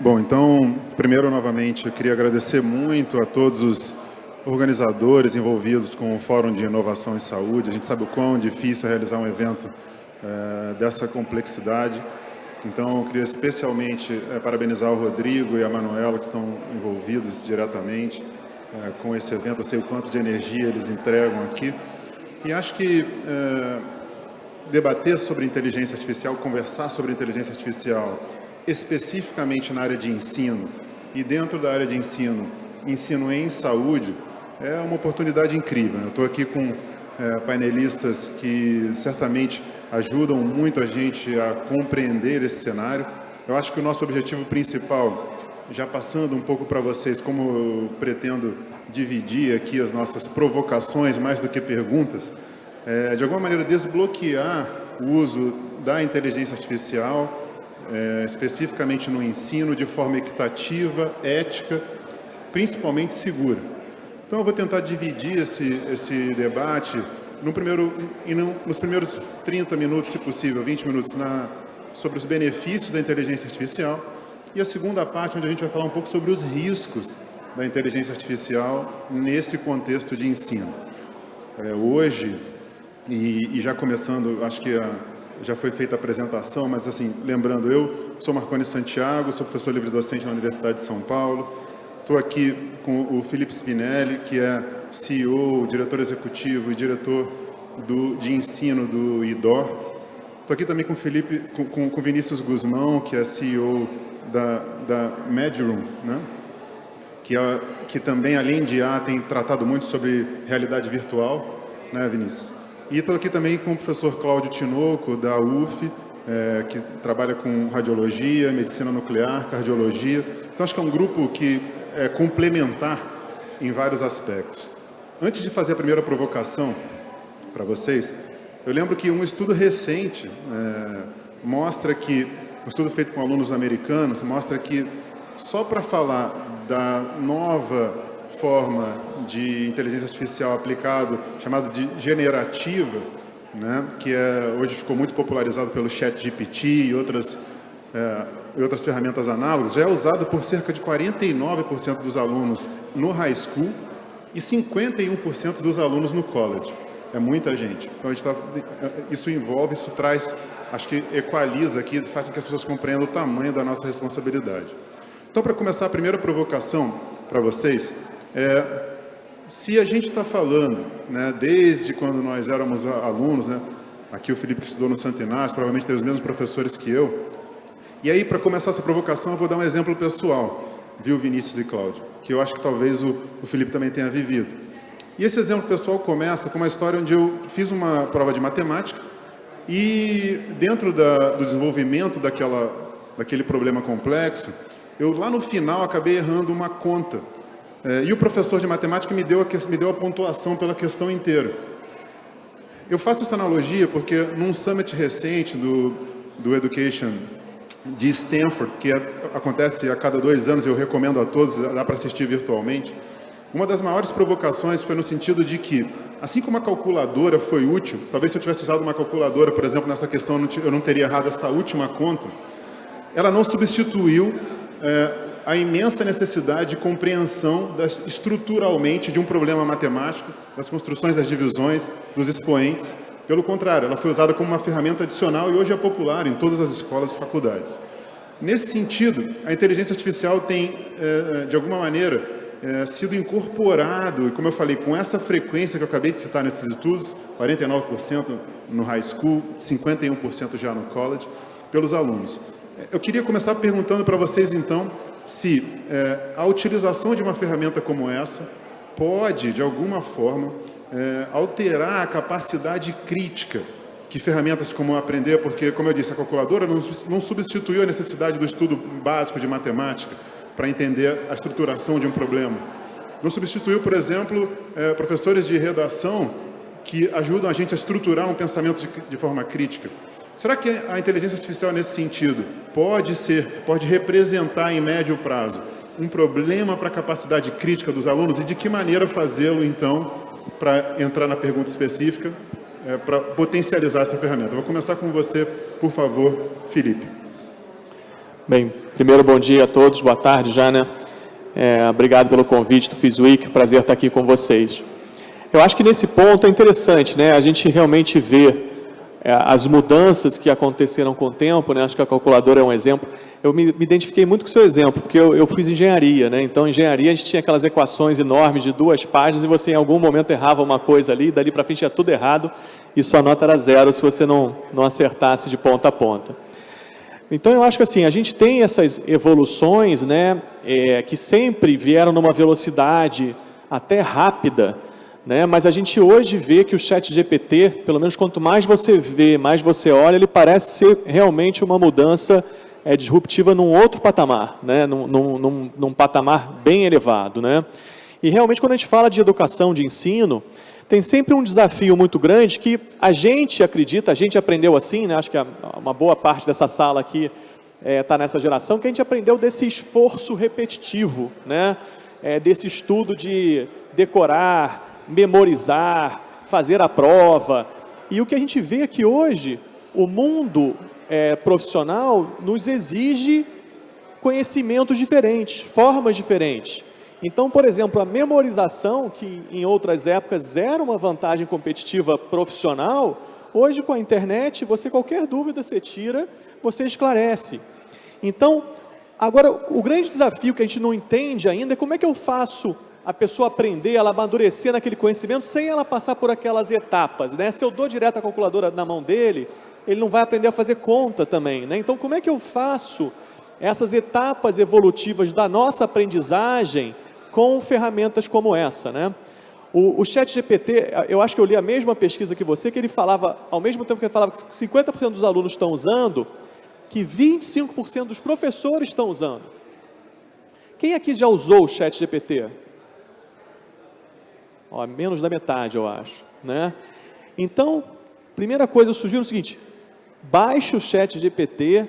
Bom, então, primeiro, novamente, eu queria agradecer muito a todos os organizadores envolvidos com o Fórum de Inovação em Saúde. A gente sabe o quão difícil é realizar um evento dessa complexidade. Então, eu queria especialmente parabenizar o Rodrigo e a Manuela, que estão envolvidos diretamente com esse evento. Eu sei o quanto de energia eles entregam aqui. E acho que debater sobre inteligência artificial, conversar sobre inteligência artificial, especificamente na área de ensino, e dentro da área de ensino em saúde, é uma oportunidade incrível. Eu estou aqui com painelistas que certamente ajudam muito a gente a compreender esse cenário. Eu acho que o nosso objetivo principal, já passando um pouco para vocês como eu pretendo dividir aqui as nossas provocações mais do que perguntas, de alguma maneira desbloquear o uso da inteligência artificial, especificamente no ensino, de forma equitativa, ética, principalmente segura. Então eu vou tentar dividir esse debate nos primeiros 30 minutos, se possível, 20 minutos, sobre os benefícios da inteligência artificial, e a segunda parte, onde a gente vai falar um pouco sobre os riscos da inteligência artificial nesse contexto de ensino. Hoje, e já começando, acho que já foi feita a apresentação, mas assim, lembrando, eu sou Marconi Santiago, sou professor livre-docente na Universidade de São Paulo. Estou aqui com o Felipe Spinelli, que é CEO, diretor executivo e diretor de ensino do IDOR. Estou aqui também com o Vinícius Guzmão, que é CEO da MedRoom, né? que também, além de IA, tem tratado muito sobre realidade virtual, né, Vinícius? E estou aqui também com o professor Cláudio Tinoco, da UF, que trabalha com radiologia, medicina nuclear, cardiologia. Então, acho que é um grupo que é complementar em vários aspectos. Antes de fazer a primeira provocação para vocês, eu lembro que um estudo recente mostra que, um estudo feito com alunos americanos, mostra que só para falar da nova forma de inteligência artificial aplicado, chamado de generativa, né, que hoje ficou muito popularizado pelo ChatGPT e outras ferramentas análogas, já é usado por cerca de 49% dos alunos no high school e 51% dos alunos no college. É muita gente. Então, isso traz, acho que equaliza aqui, faz com que as pessoas compreendam o tamanho da nossa responsabilidade. Então, para começar a primeira provocação para vocês, se a gente está falando, né, desde quando nós éramos alunos, né, aqui o Felipe que estudou no Santo Inácio, provavelmente tem os mesmos professores que eu, e aí para começar essa provocação eu vou dar um exemplo pessoal, viu, Vinícius e Cláudio, que eu acho que talvez o Felipe também tenha vivido. E esse exemplo pessoal começa com uma história onde eu fiz uma prova de matemática e dentro do desenvolvimento daquele problema complexo, eu lá no final acabei errando uma conta. E o professor de matemática me deu a pontuação pela questão inteira. Eu faço essa analogia porque num summit recente do Education de Stanford, que acontece a cada 2 anos, eu recomendo a todos, dá para assistir virtualmente, uma das maiores provocações foi no sentido de que, assim como a calculadora foi útil, talvez se eu tivesse usado uma calculadora, por exemplo, nessa questão eu não teria errado essa última conta, ela não substituiu a imensa necessidade de compreensão estruturalmente de um problema matemático, das construções das divisões, dos expoentes. Pelo contrário, ela foi usada como uma ferramenta adicional e hoje é popular em todas as escolas e faculdades. Nesse sentido, a inteligência artificial tem, de alguma maneira, sido incorporado, e como eu falei, com essa frequência que eu acabei de citar nesses estudos, 49% no high school, 51% já no college, pelos alunos. Eu queria começar perguntando para vocês, então, se a utilização de uma ferramenta como essa pode, de alguma forma, alterar a capacidade crítica que ferramentas como aprender, porque, como eu disse, a calculadora não substituiu a necessidade do estudo básico de matemática para entender a estruturação de um problema. Não substituiu, por exemplo, professores de redação que ajudam a gente a estruturar um pensamento de forma crítica. Será que a inteligência artificial, nesse sentido, pode representar, em médio prazo, um problema para a capacidade crítica dos alunos? E de que maneira fazê-lo, então, para entrar na pergunta específica, para potencializar essa ferramenta? Eu vou começar com você, por favor, Felipe. Bem, primeiro, bom dia a todos, boa tarde já, né? Obrigado pelo convite do FISWeek, prazer estar aqui com vocês. Eu acho que nesse ponto é interessante, né? A gente realmente vê as mudanças que aconteceram com o tempo, né? Acho que a calculadora é um exemplo. Eu me identifiquei muito com o seu exemplo, porque eu fiz engenharia, né? Então, em engenharia, a gente tinha aquelas equações enormes de 2 páginas e você, em algum momento, errava uma coisa ali, dali para frente ia tudo errado e sua nota era 0 se você não acertasse de ponta a ponta. Então, eu acho que assim, a gente tem essas evoluções, né, que sempre vieram numa velocidade até rápida, né, mas a gente hoje vê que o ChatGPT, pelo menos quanto mais você vê, mais você olha, ele parece ser realmente uma mudança disruptiva num outro patamar, né, num patamar bem elevado, né. E realmente quando a gente fala de educação, de ensino, tem sempre um desafio muito grande que a gente acredita, a gente aprendeu assim, né? Acho que uma boa parte dessa sala aqui está nessa geração, que a gente aprendeu desse esforço repetitivo, né? Desse estudo de decorar, memorizar, fazer a prova. E o que a gente vê é que hoje o mundo profissional nos exige conhecimentos diferentes, formas diferentes. Então, por exemplo, a memorização, que em outras épocas era uma vantagem competitiva profissional, hoje com a internet, qualquer dúvida você tira, você esclarece. Então, agora, o grande desafio que a gente não entende ainda é como é que eu faço a pessoa aprender, ela amadurecer naquele conhecimento sem ela passar por aquelas etapas, né? Se eu dou direto a calculadora na mão dele, ele não vai aprender a fazer conta também, né? Então, como é que eu faço essas etapas evolutivas da nossa aprendizagem com ferramentas como essa, né? O ChatGPT, eu acho que eu li a mesma pesquisa que você, que ele falava, ao mesmo tempo que ele falava que 50% dos alunos estão usando, que 25% dos professores estão usando. Quem aqui já usou o ChatGPT? Menos da metade, eu acho, né? Então, primeira coisa, eu sugiro o seguinte: baixe o ChatGPT,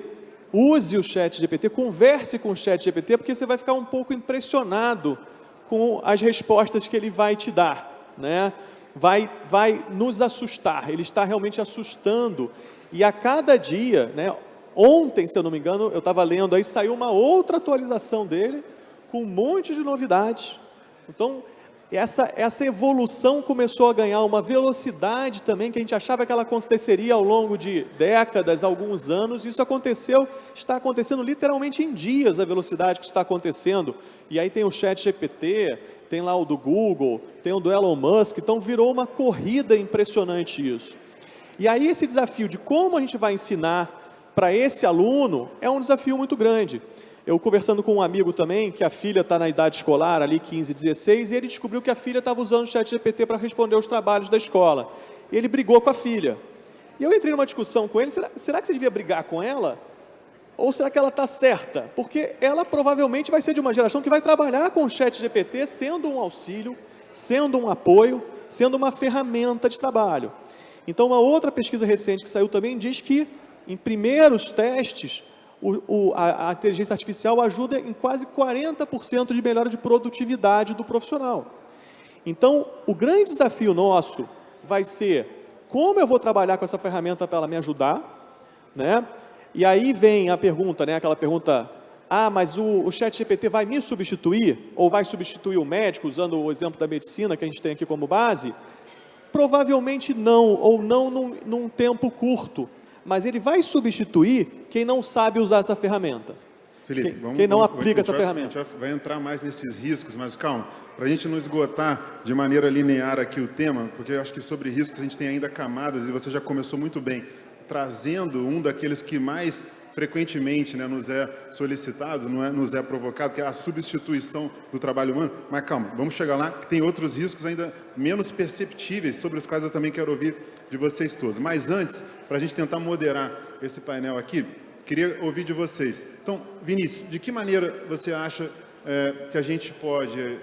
use o ChatGPT, converse com o ChatGPT, porque você vai ficar um pouco impressionado com as respostas que ele vai te dar, né? Vai nos assustar, ele está realmente assustando, e a cada dia, né? Ontem, se eu não me engano, eu estava lendo aí, saiu uma outra atualização dele, com um monte de novidades. Então, essa evolução começou a ganhar uma velocidade também, que a gente achava que ela aconteceria ao longo de décadas, alguns anos. Isso está acontecendo literalmente em dias, a velocidade que está acontecendo. E aí tem o ChatGPT, tem lá o do Google, tem o do Elon Musk, então virou uma corrida impressionante isso. E aí esse desafio de como a gente vai ensinar para esse aluno é um desafio muito grande. Eu conversando com um amigo também, que a filha está na idade escolar, ali 15, 16, e ele descobriu que a filha estava usando o ChatGPT para responder os trabalhos da escola. E ele brigou com a filha. E eu entrei numa discussão com ele, será que você devia brigar com ela? Ou será que ela está certa? Porque ela provavelmente vai ser de uma geração que vai trabalhar com o ChatGPT sendo um auxílio, sendo um apoio, sendo uma ferramenta de trabalho. Então, uma outra pesquisa recente que saiu também diz que, em primeiros testes, a inteligência artificial ajuda em quase 40% de melhora de produtividade do profissional. Então, o grande desafio nosso vai ser como eu vou trabalhar com essa ferramenta para ela me ajudar, né? E aí vem a pergunta, né? Aquela pergunta, mas o ChatGPT vai me substituir? Ou vai substituir o médico, usando o exemplo da medicina que a gente tem aqui como base? Provavelmente não, ou não num tempo curto. Mas ele vai substituir quem não sabe usar essa ferramenta. Felipe, quem não aplica essa ferramenta. A gente vai entrar mais nesses riscos, mas calma, para a gente não esgotar de maneira linear aqui o tema, porque eu acho que sobre riscos a gente tem ainda camadas, e você já começou muito bem, trazendo um daqueles que mais frequentemente, né, nos é solicitado, nos é provocado, que é a substituição do trabalho humano. Mas calma, vamos chegar lá, que tem outros riscos ainda menos perceptíveis, sobre os quais eu também quero ouvir de vocês todos. Mas antes, para a gente tentar moderar esse painel aqui, queria ouvir de vocês. Então, Vinícius, de que maneira você acha que a gente pode,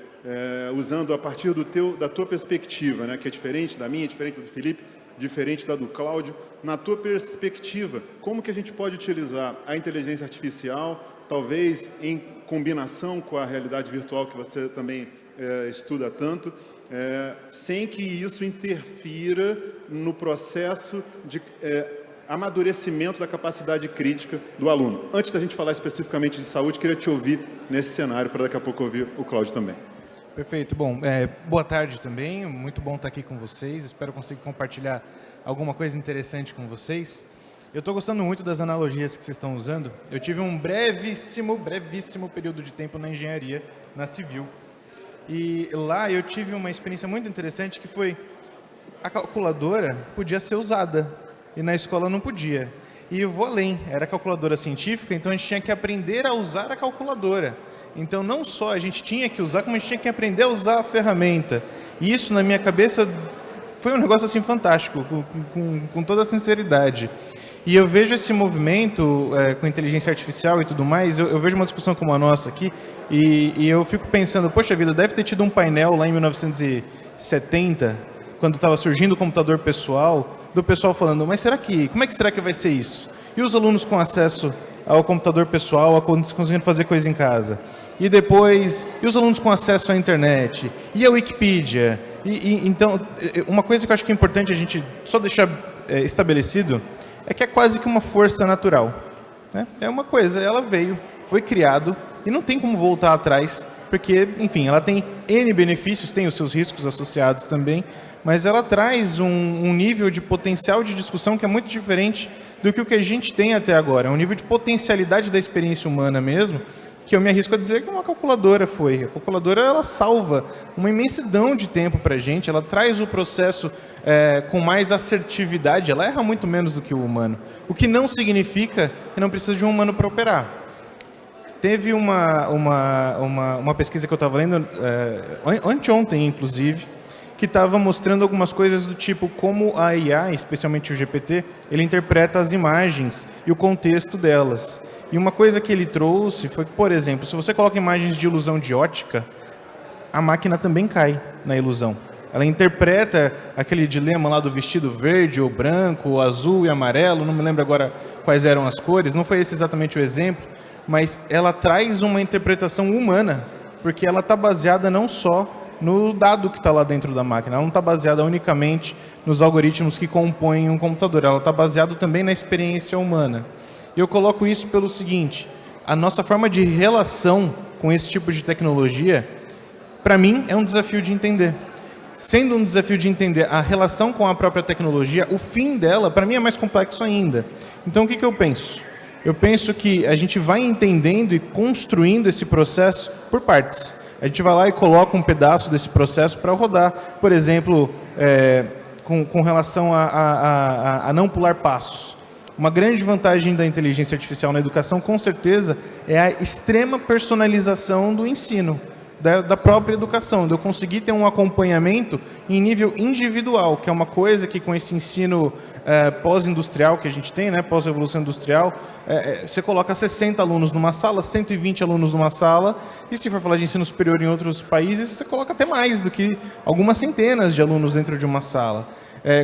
usando a partir da tua perspectiva, né, que é diferente da minha, diferente do Felipe, diferente da do Cláudio, na tua perspectiva, como que a gente pode utilizar a inteligência artificial, talvez em combinação com a realidade virtual que você também estuda tanto, sem que isso interfira no processo de amadurecimento da capacidade crítica do aluno. Antes da gente falar especificamente de saúde, queria te ouvir nesse cenário, para daqui a pouco ouvir o Cláudio também. Perfeito. Bom, boa tarde também. Muito bom estar aqui com vocês. Espero conseguir compartilhar alguma coisa interessante com vocês. Eu estou gostando muito das analogias que vocês estão usando. Eu tive um brevíssimo período de tempo na engenharia, na civil. E lá eu tive uma experiência muito interessante que foi a calculadora podia ser usada e na escola não podia. E eu vou além, era calculadora científica, então a gente tinha que aprender a usar a calculadora. Então não só a gente tinha que usar, como a gente tinha que aprender a usar a ferramenta. E isso na minha cabeça foi um negócio assim fantástico, com toda a sinceridade. E eu vejo esse movimento com inteligência artificial e tudo mais, eu vejo uma discussão como a nossa aqui, e eu fico pensando, poxa vida, deve ter tido um painel lá em 1970, quando estava surgindo o computador pessoal, do pessoal falando, mas como é que será que vai ser isso? E os alunos com acesso ao computador pessoal, conseguindo fazer coisa em casa? E depois, e os alunos com acesso à internet? E a Wikipedia? Então, uma coisa que eu acho que é importante a gente só deixar estabelecido é que é quase que uma força natural, né? É uma coisa, ela veio, foi criado e não tem como voltar atrás, porque, enfim, ela tem N benefícios, tem os seus riscos associados também, mas ela traz um nível de potencial de discussão que é muito diferente do que o que a gente tem até agora. É um nível de potencialidade da experiência humana mesmo, que eu me arrisco a dizer que uma calculadora foi. A calculadora, ela salva uma imensidão de tempo para a gente, ela traz o processo com mais assertividade, ela erra muito menos do que o humano, o que não significa que não precisa de um humano para operar. Teve uma pesquisa que eu estava lendo, anteontem, inclusive, que estava mostrando algumas coisas do tipo como a IA, especialmente o GPT, ele interpreta as imagens e o contexto delas. E uma coisa que ele trouxe foi, por exemplo, se você coloca imagens de ilusão de ótica, a máquina também cai na ilusão. Ela interpreta aquele dilema lá do vestido verde ou branco, ou azul e amarelo, não me lembro agora quais eram as cores, não foi esse exatamente o exemplo, mas ela traz uma interpretação humana, porque ela está baseada não só no dado que está lá dentro da máquina, ela não está baseada unicamente nos algoritmos que compõem um computador, ela está baseada também na experiência humana. E eu coloco isso pelo seguinte, a nossa forma de relação com esse tipo de tecnologia, para mim, é um desafio de entender. Sendo um desafio de entender a relação com a própria tecnologia, o fim dela, para mim, é mais complexo ainda. Então, o que eu penso? Eu penso que a gente vai entendendo e construindo esse processo por partes. A gente vai lá e coloca um pedaço desse processo para rodar, por exemplo, com relação a não pular passos. Uma grande vantagem da inteligência artificial na educação, com certeza, é a extrema personalização do ensino, da própria educação, de eu conseguir ter um acompanhamento em nível individual, que é uma coisa que com esse ensino pós-industrial que a gente tem, né, pós-revolução industrial, você coloca 60 alunos numa sala, 120 alunos numa sala, e se for falar de ensino superior em outros países, você coloca até mais do que algumas centenas de alunos dentro de uma sala.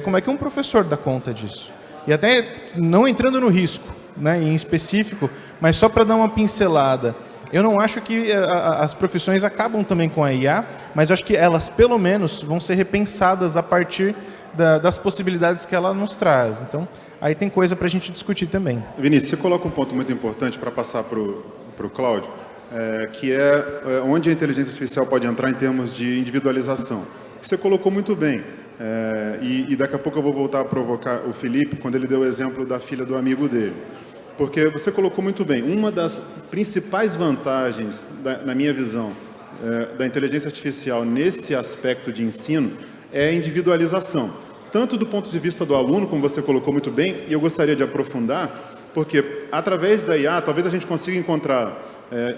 Como é que um professor dá conta disso? E até não entrando no risco, né, em específico, mas só para dar uma pincelada, eu não acho que as profissões acabam também com a IA, mas eu acho que elas, pelo menos, vão ser repensadas a partir das possibilidades que ela nos traz. Então, aí tem coisa para a gente discutir também. Vinícius, você coloca um ponto muito importante para passar para o Cláudio, que é onde a inteligência artificial pode entrar em termos de individualização. Você colocou muito bem, e daqui a pouco eu vou voltar a provocar o Felipe, quando ele deu o exemplo da filha do amigo dele. Porque você colocou muito bem, uma das principais vantagens, na minha visão, da inteligência artificial nesse aspecto de ensino é a individualização. Tanto do ponto de vista do aluno, como você colocou muito bem, e eu gostaria de aprofundar, porque através da IA, talvez a gente consiga encontrar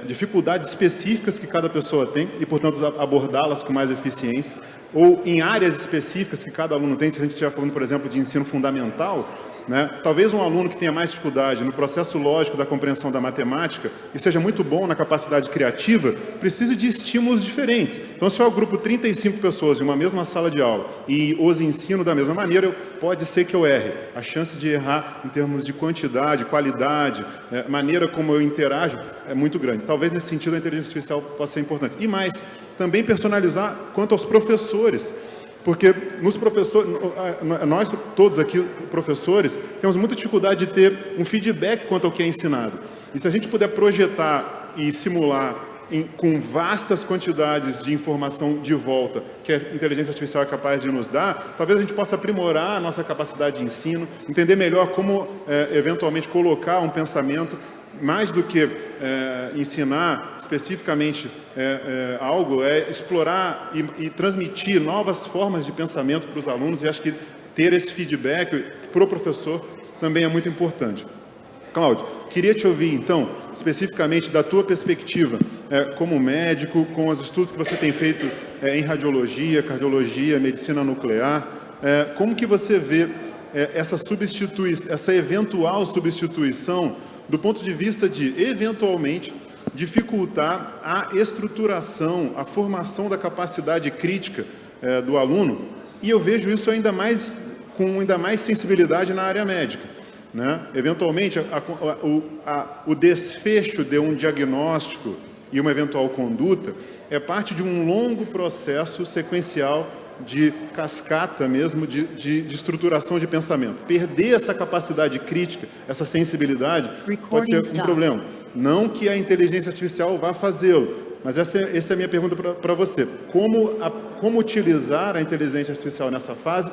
dificuldades específicas que cada pessoa tem e, portanto, abordá-las com mais eficiência, ou em áreas específicas que cada aluno tem, se a gente estiver falando, por exemplo, de ensino fundamental, né? Talvez um aluno que tenha mais dificuldade no processo lógico da compreensão da matemática e seja muito bom na capacidade criativa, precise de estímulos diferentes. Então, se eu agrupo 35 pessoas em uma mesma sala de aula e os ensino da mesma maneira, pode ser que eu erre. A chance de errar em termos de quantidade, qualidade, maneira como eu interajo é muito grande. Talvez, nesse sentido, a inteligência artificial possa ser importante. E mais, também personalizar quanto aos professores. Porque nós todos aqui, professores, temos muita dificuldade de ter um feedback quanto ao que é ensinado. E se a gente puder projetar e simular com vastas quantidades de informação de volta que a inteligência artificial é capaz de nos dar, talvez a gente possa aprimorar a nossa capacidade de ensino, entender melhor como, eventualmente, colocar um pensamento, mais do que ensinar especificamente algo, explorar e transmitir novas formas de pensamento para os alunos, e acho que ter esse feedback para o professor também é muito importante. Cláudio, queria te ouvir, então, especificamente da tua perspectiva como médico, com os estudos que você tem feito em radiologia, cardiologia, medicina nuclear, como que você vê essa eventual substituição do ponto de vista de, eventualmente, dificultar a estruturação, a formação da capacidade crítica do aluno, e eu vejo isso com ainda mais sensibilidade na área médica. Né? Eventualmente, o desfecho de um diagnóstico e uma eventual conduta é parte de um longo processo sequencial de cascata mesmo, de estruturação de pensamento. Perder essa capacidade crítica, essa sensibilidade, pode ser um problema. Não que a inteligência artificial vá fazê-lo, mas essa é a minha pergunta para você. Como utilizar a inteligência artificial nessa fase,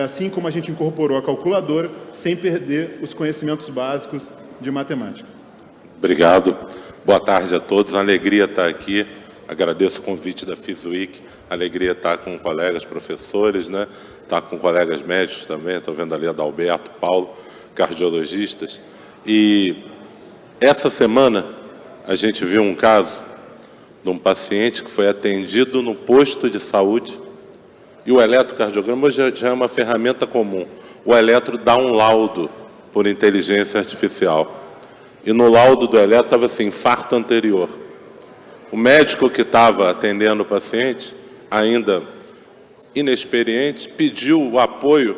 assim como a gente incorporou a calculadora, sem perder os conhecimentos básicos de matemática? Obrigado. Boa tarde a todos. Uma alegria estar aqui. Agradeço o convite da FISWeek. Alegria estar com colegas professores, né? Estar com colegas médicos também. Estou vendo ali a Adalberto, Paulo, cardiologistas. E essa semana a gente viu um caso de um paciente que foi atendido no posto de saúde. E o eletrocardiograma já é uma ferramenta comum. O eletro dá um laudo por inteligência artificial. E no laudo do eletro estava assim, infarto anterior. O médico que estava atendendo o paciente, ainda inexperiente, pediu o apoio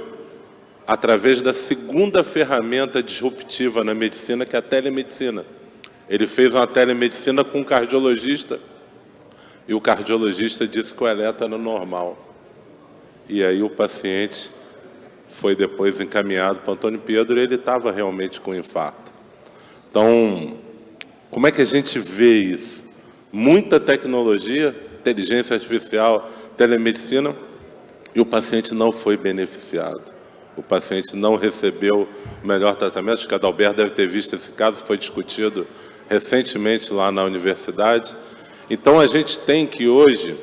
através da segunda ferramenta disruptiva na medicina, que é a telemedicina. Ele fez uma telemedicina com um cardiologista, e o cardiologista disse que o eletro era normal. E aí o paciente foi depois encaminhado para o Antônio Pedro e ele estava realmente com infarto. Então, como é que a gente vê isso? Muita tecnologia, inteligência artificial, telemedicina, e o paciente não foi beneficiado. O paciente não recebeu o melhor tratamento. Acho que a Adalberto deve ter visto esse caso, foi discutido recentemente lá na universidade. Então, a gente tem que hoje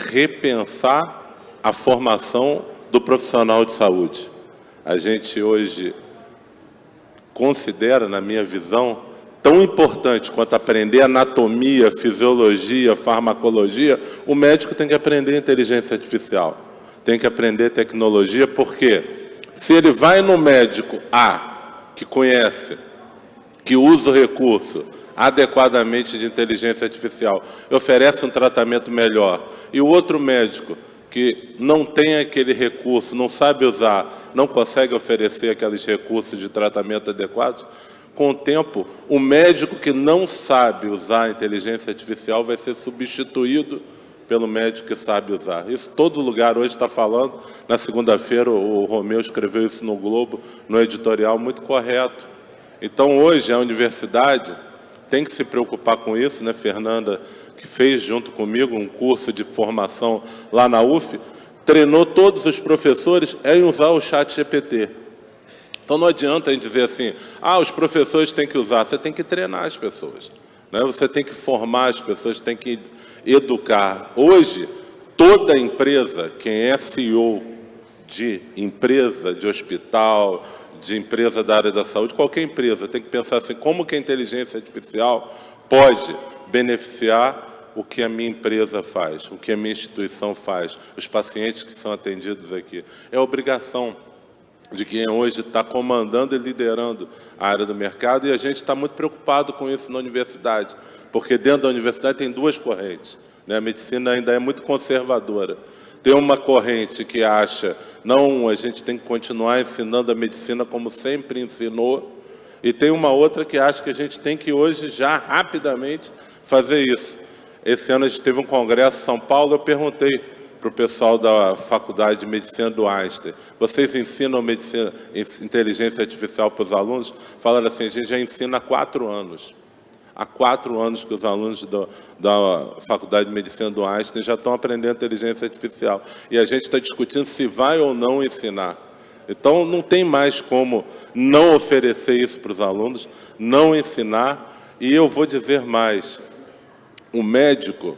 repensar a formação do profissional de saúde. A gente hoje considera, na minha visão, tão importante quanto aprender anatomia, fisiologia, farmacologia, o médico tem que aprender inteligência artificial, tem que aprender tecnologia, porque se ele vai no médico A, que conhece, que usa o recurso adequadamente de inteligência artificial, e oferece um tratamento melhor, e o outro médico que não tem aquele recurso, não sabe usar, não consegue oferecer aqueles recursos de tratamento adequados, com o tempo, o médico que não sabe usar a inteligência artificial vai ser substituído pelo médico que sabe usar. Isso todo lugar hoje está falando. Na segunda-feira, o Romeu escreveu isso no Globo, no editorial, muito correto. Então, hoje, a universidade tem que se preocupar com isso, né, Fernanda, que fez junto comigo um curso de formação lá na UF, treinou todos os professores em usar o ChatGPT. Então não adianta a gente dizer assim, os professores têm que usar, você tem que treinar as pessoas, né? Você tem que formar as pessoas, tem que educar. Hoje, toda empresa, quem é CEO de empresa, de hospital, de empresa da área da saúde, qualquer empresa tem que pensar assim, como que a inteligência artificial pode beneficiar o que a minha empresa faz, o que a minha instituição faz, os pacientes que são atendidos aqui. É obrigação de quem hoje está comandando e liderando a área do mercado, e a gente está muito preocupado com isso na universidade, porque dentro da universidade tem duas correntes, né? A medicina ainda é muito conservadora. Tem uma corrente que acha, não, a gente tem que continuar ensinando a medicina como sempre ensinou, e tem uma outra que acha que a gente tem que hoje, já rapidamente, fazer isso. Esse ano a gente teve um congresso em São Paulo, eu perguntei para o pessoal da Faculdade de Medicina do Einstein: vocês ensinam inteligência artificial para os alunos? Falaram assim: a gente já ensina há 4 anos. Há 4 anos que os alunos da Faculdade de Medicina do Einstein já estão aprendendo inteligência artificial. E a gente está discutindo se vai ou não ensinar. Então, não tem mais como não oferecer isso para os alunos, não ensinar. E eu vou dizer mais: o médico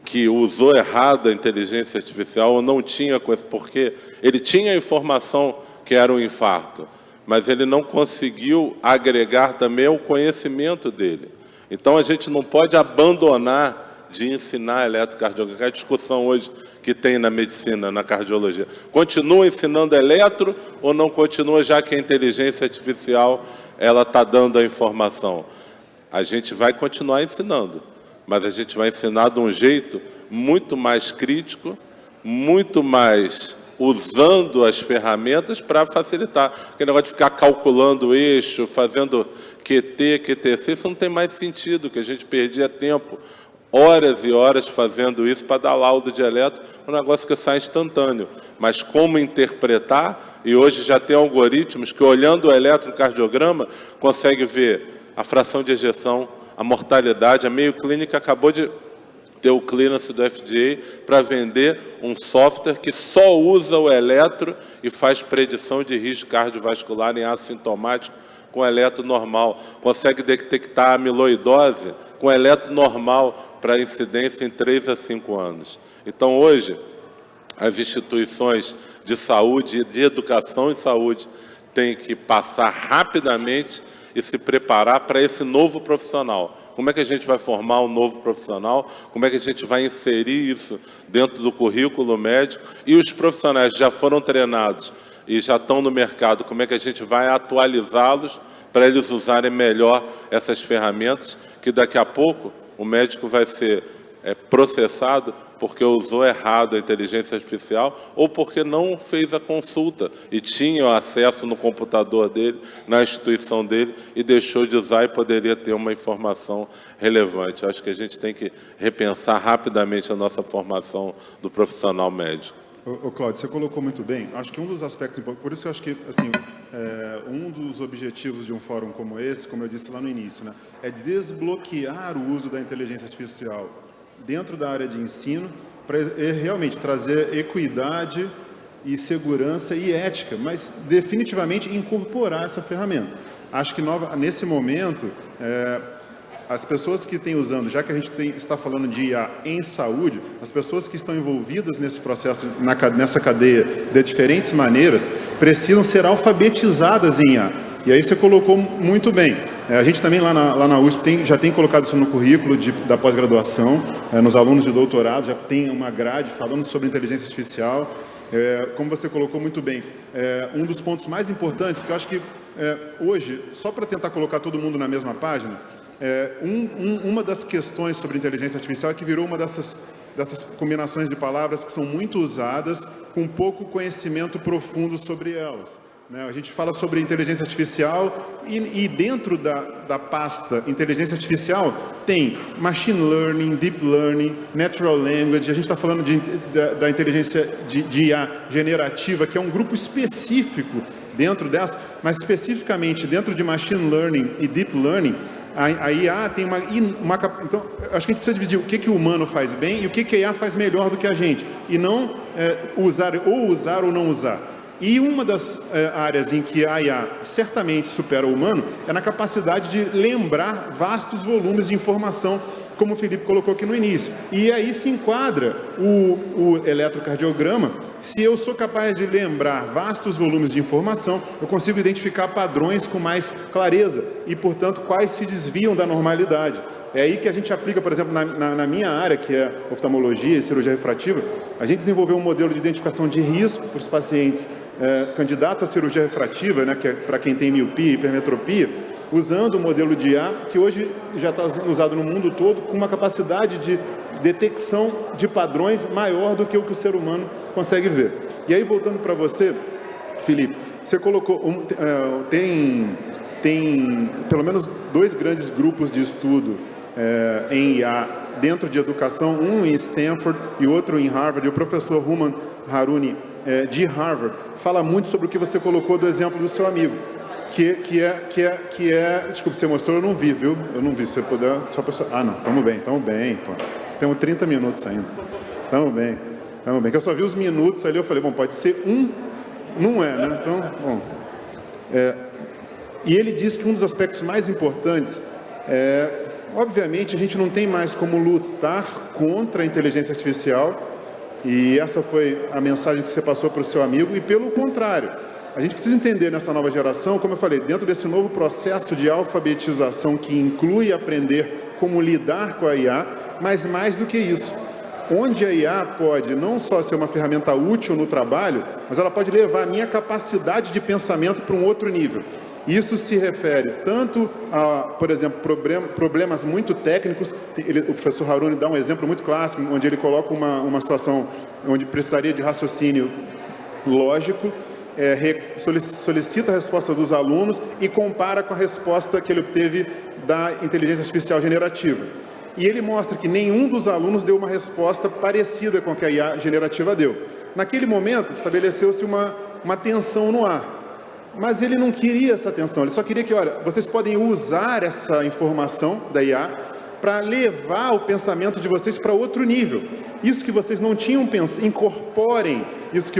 que usou errado a inteligência artificial ou não tinha coisa, porque ele tinha a informação que era um infarto, mas ele não conseguiu agregar também o conhecimento dele. Então, a gente não pode abandonar de ensinar eletrocardiograma. A discussão hoje que tem na medicina, na cardiologia: continua ensinando eletro ou não continua, já que a inteligência artificial ela está dando a informação? A gente vai continuar ensinando, mas a gente vai ensinar de um jeito muito mais crítico, muito mais usando as ferramentas para facilitar. Aquele negócio de ficar calculando o eixo, fazendo QT, QTC, isso não tem mais sentido, que a gente perdia tempo, horas e horas fazendo isso para dar laudo de eletro, um negócio que sai instantâneo. Mas como interpretar, e hoje já tem algoritmos que, olhando o eletrocardiograma, consegue ver a fração de ejeção, a mortalidade. A Mayo Clinic acabou de ter o clearance do FDA para vender um software que só usa o eletro e faz predição de risco cardiovascular em assintomático com eletro normal. Consegue detectar a amiloidose com eletro normal para incidência em 3 a 5 anos. Então, hoje, as instituições de saúde e de educação em saúde têm que passar rapidamente e se preparar para esse novo profissional. Como é que a gente vai formar um novo profissional? Como é que a gente vai inserir isso dentro do currículo médico? E os profissionais já foram treinados e já estão no mercado, como é que a gente vai atualizá-los para eles usarem melhor essas ferramentas, que daqui a pouco o médico vai ser processado porque usou errado a inteligência artificial ou porque não fez a consulta e tinha acesso no computador dele, na instituição dele, e deixou de usar e poderia ter uma informação relevante. Eu acho que a gente tem que repensar rapidamente a nossa formação do profissional médico. Cláudio, você colocou muito bem. Acho que um dos aspectos importantes, por isso eu acho que assim, um dos objetivos de um fórum como esse, como eu disse lá no início, né, é desbloquear o uso da inteligência artificial dentro da área de ensino, para realmente trazer equidade e segurança e ética, mas definitivamente incorporar essa ferramenta. Acho que nesse momento, as pessoas que estão usando, já que a gente está falando de IA em saúde, as pessoas que estão envolvidas nesse processo, nessa cadeia de diferentes maneiras, precisam ser alfabetizadas em IA. E aí você colocou muito bem. A gente também lá na USP já tem colocado isso no currículo da pós-graduação, nos alunos de doutorado, já tem uma grade falando sobre inteligência artificial. Como você colocou muito bem, um dos pontos mais importantes, porque eu acho que hoje, só para tentar colocar todo mundo na mesma página, uma das questões sobre inteligência artificial é que virou uma dessas combinações de palavras que são muito usadas com pouco conhecimento profundo sobre elas. A gente fala sobre inteligência artificial e dentro da pasta inteligência artificial tem machine learning, deep learning, natural language. A gente está falando da inteligência de IA generativa, que é um grupo específico dentro dessa, mas especificamente dentro de machine learning e deep learning, a IA tem uma então, acho que a gente precisa dividir o que o humano faz bem e o que a IA faz melhor do que a gente, e não usar ou não usar. E uma das áreas em que a IA certamente supera o humano é na capacidade de lembrar vastos volumes de informação, como o Felipe colocou aqui no início. E aí se enquadra o eletrocardiograma. Se eu sou capaz de lembrar vastos volumes de informação, eu consigo identificar padrões com mais clareza e, portanto, quais se desviam da normalidade. É aí que a gente aplica, por exemplo, na minha área, que é oftalmologia e cirurgia refrativa, a gente desenvolveu um modelo de identificação de risco para os pacientes candidatos à cirurgia refrativa, né, que é para quem tem miopia e hipermetropia, usando o modelo de IA, que hoje já está usado no mundo todo, com uma capacidade de detecção de padrões maior do que o que o ser humano consegue ver. E aí, voltando para você, Felipe, você colocou, tem pelo menos 2 grandes grupos de estudo em IA dentro de educação, um em Stanford e outro em Harvard, e o professor Ruman Haruni, de Harvard, fala muito sobre o que você colocou do exemplo do seu amigo, que é, desculpa, você mostrou, eu não vi, viu? Eu não vi, se você puder, só para... não, estamos bem, pô. Temos 30 minutos ainda. Estamos bem, que eu só vi os minutos ali, eu falei, bom, pode ser não é, né? Então, bom... E ele diz que um dos aspectos mais importantes obviamente, a gente não tem mais como lutar contra a inteligência artificial, e essa foi a mensagem que você passou para o seu amigo, e pelo contrário, a gente precisa entender nessa nova geração, como eu falei, dentro desse novo processo de alfabetização que inclui aprender como lidar com a IA, mas mais do que isso, onde a IA pode não só ser uma ferramenta útil no trabalho, mas ela pode levar a minha capacidade de pensamento para um outro nível. Isso se refere tanto a, por exemplo, problemas muito técnicos. O professor Haruni dá um exemplo muito clássico, onde ele coloca uma situação onde precisaria de raciocínio lógico, solicita a resposta dos alunos e compara com a resposta que ele obteve da inteligência artificial generativa. E ele mostra que nenhum dos alunos deu uma resposta parecida com a que a IA generativa deu. Naquele momento, estabeleceu-se uma tensão no ar. Mas ele não queria essa tensão, ele só queria que, olha, vocês podem usar essa informação da IA para levar o pensamento de vocês para outro nível. Isso que vocês não tinham pensado, incorporem isso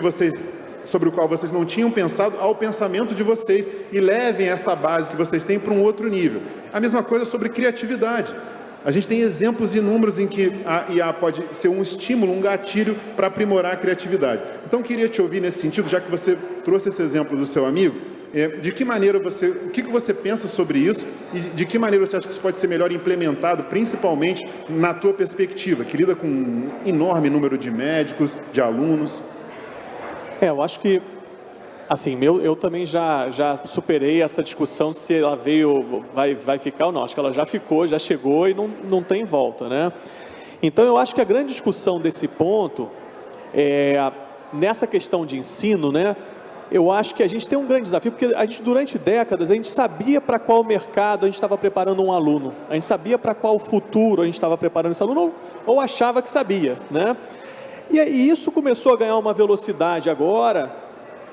sobre o qual vocês não tinham pensado ao pensamento de vocês e levem essa base que vocês têm para um outro nível. A mesma coisa sobre criatividade. A gente tem exemplos inúmeros em que a IA pode ser um estímulo, um gatilho para aprimorar a criatividade. Então, queria te ouvir nesse sentido, já que você trouxe esse exemplo do seu amigo, de que maneira o que você pensa sobre isso e de que maneira você acha que isso pode ser melhor implementado, principalmente na tua perspectiva, que lida com um enorme número de médicos, de alunos? Eu acho que, assim, eu também já superei essa discussão se ela vai ficar ou não. Acho que ela já ficou, já chegou e não tem volta, né? Então, eu acho que a grande discussão desse ponto, nessa questão de ensino, né? Eu acho que a gente tem um grande desafio, porque a gente, durante décadas, a gente sabia para qual mercado a gente estava preparando um aluno. A gente sabia para qual futuro a gente estava preparando esse aluno, ou achava que sabia, né? E isso começou a ganhar uma velocidade agora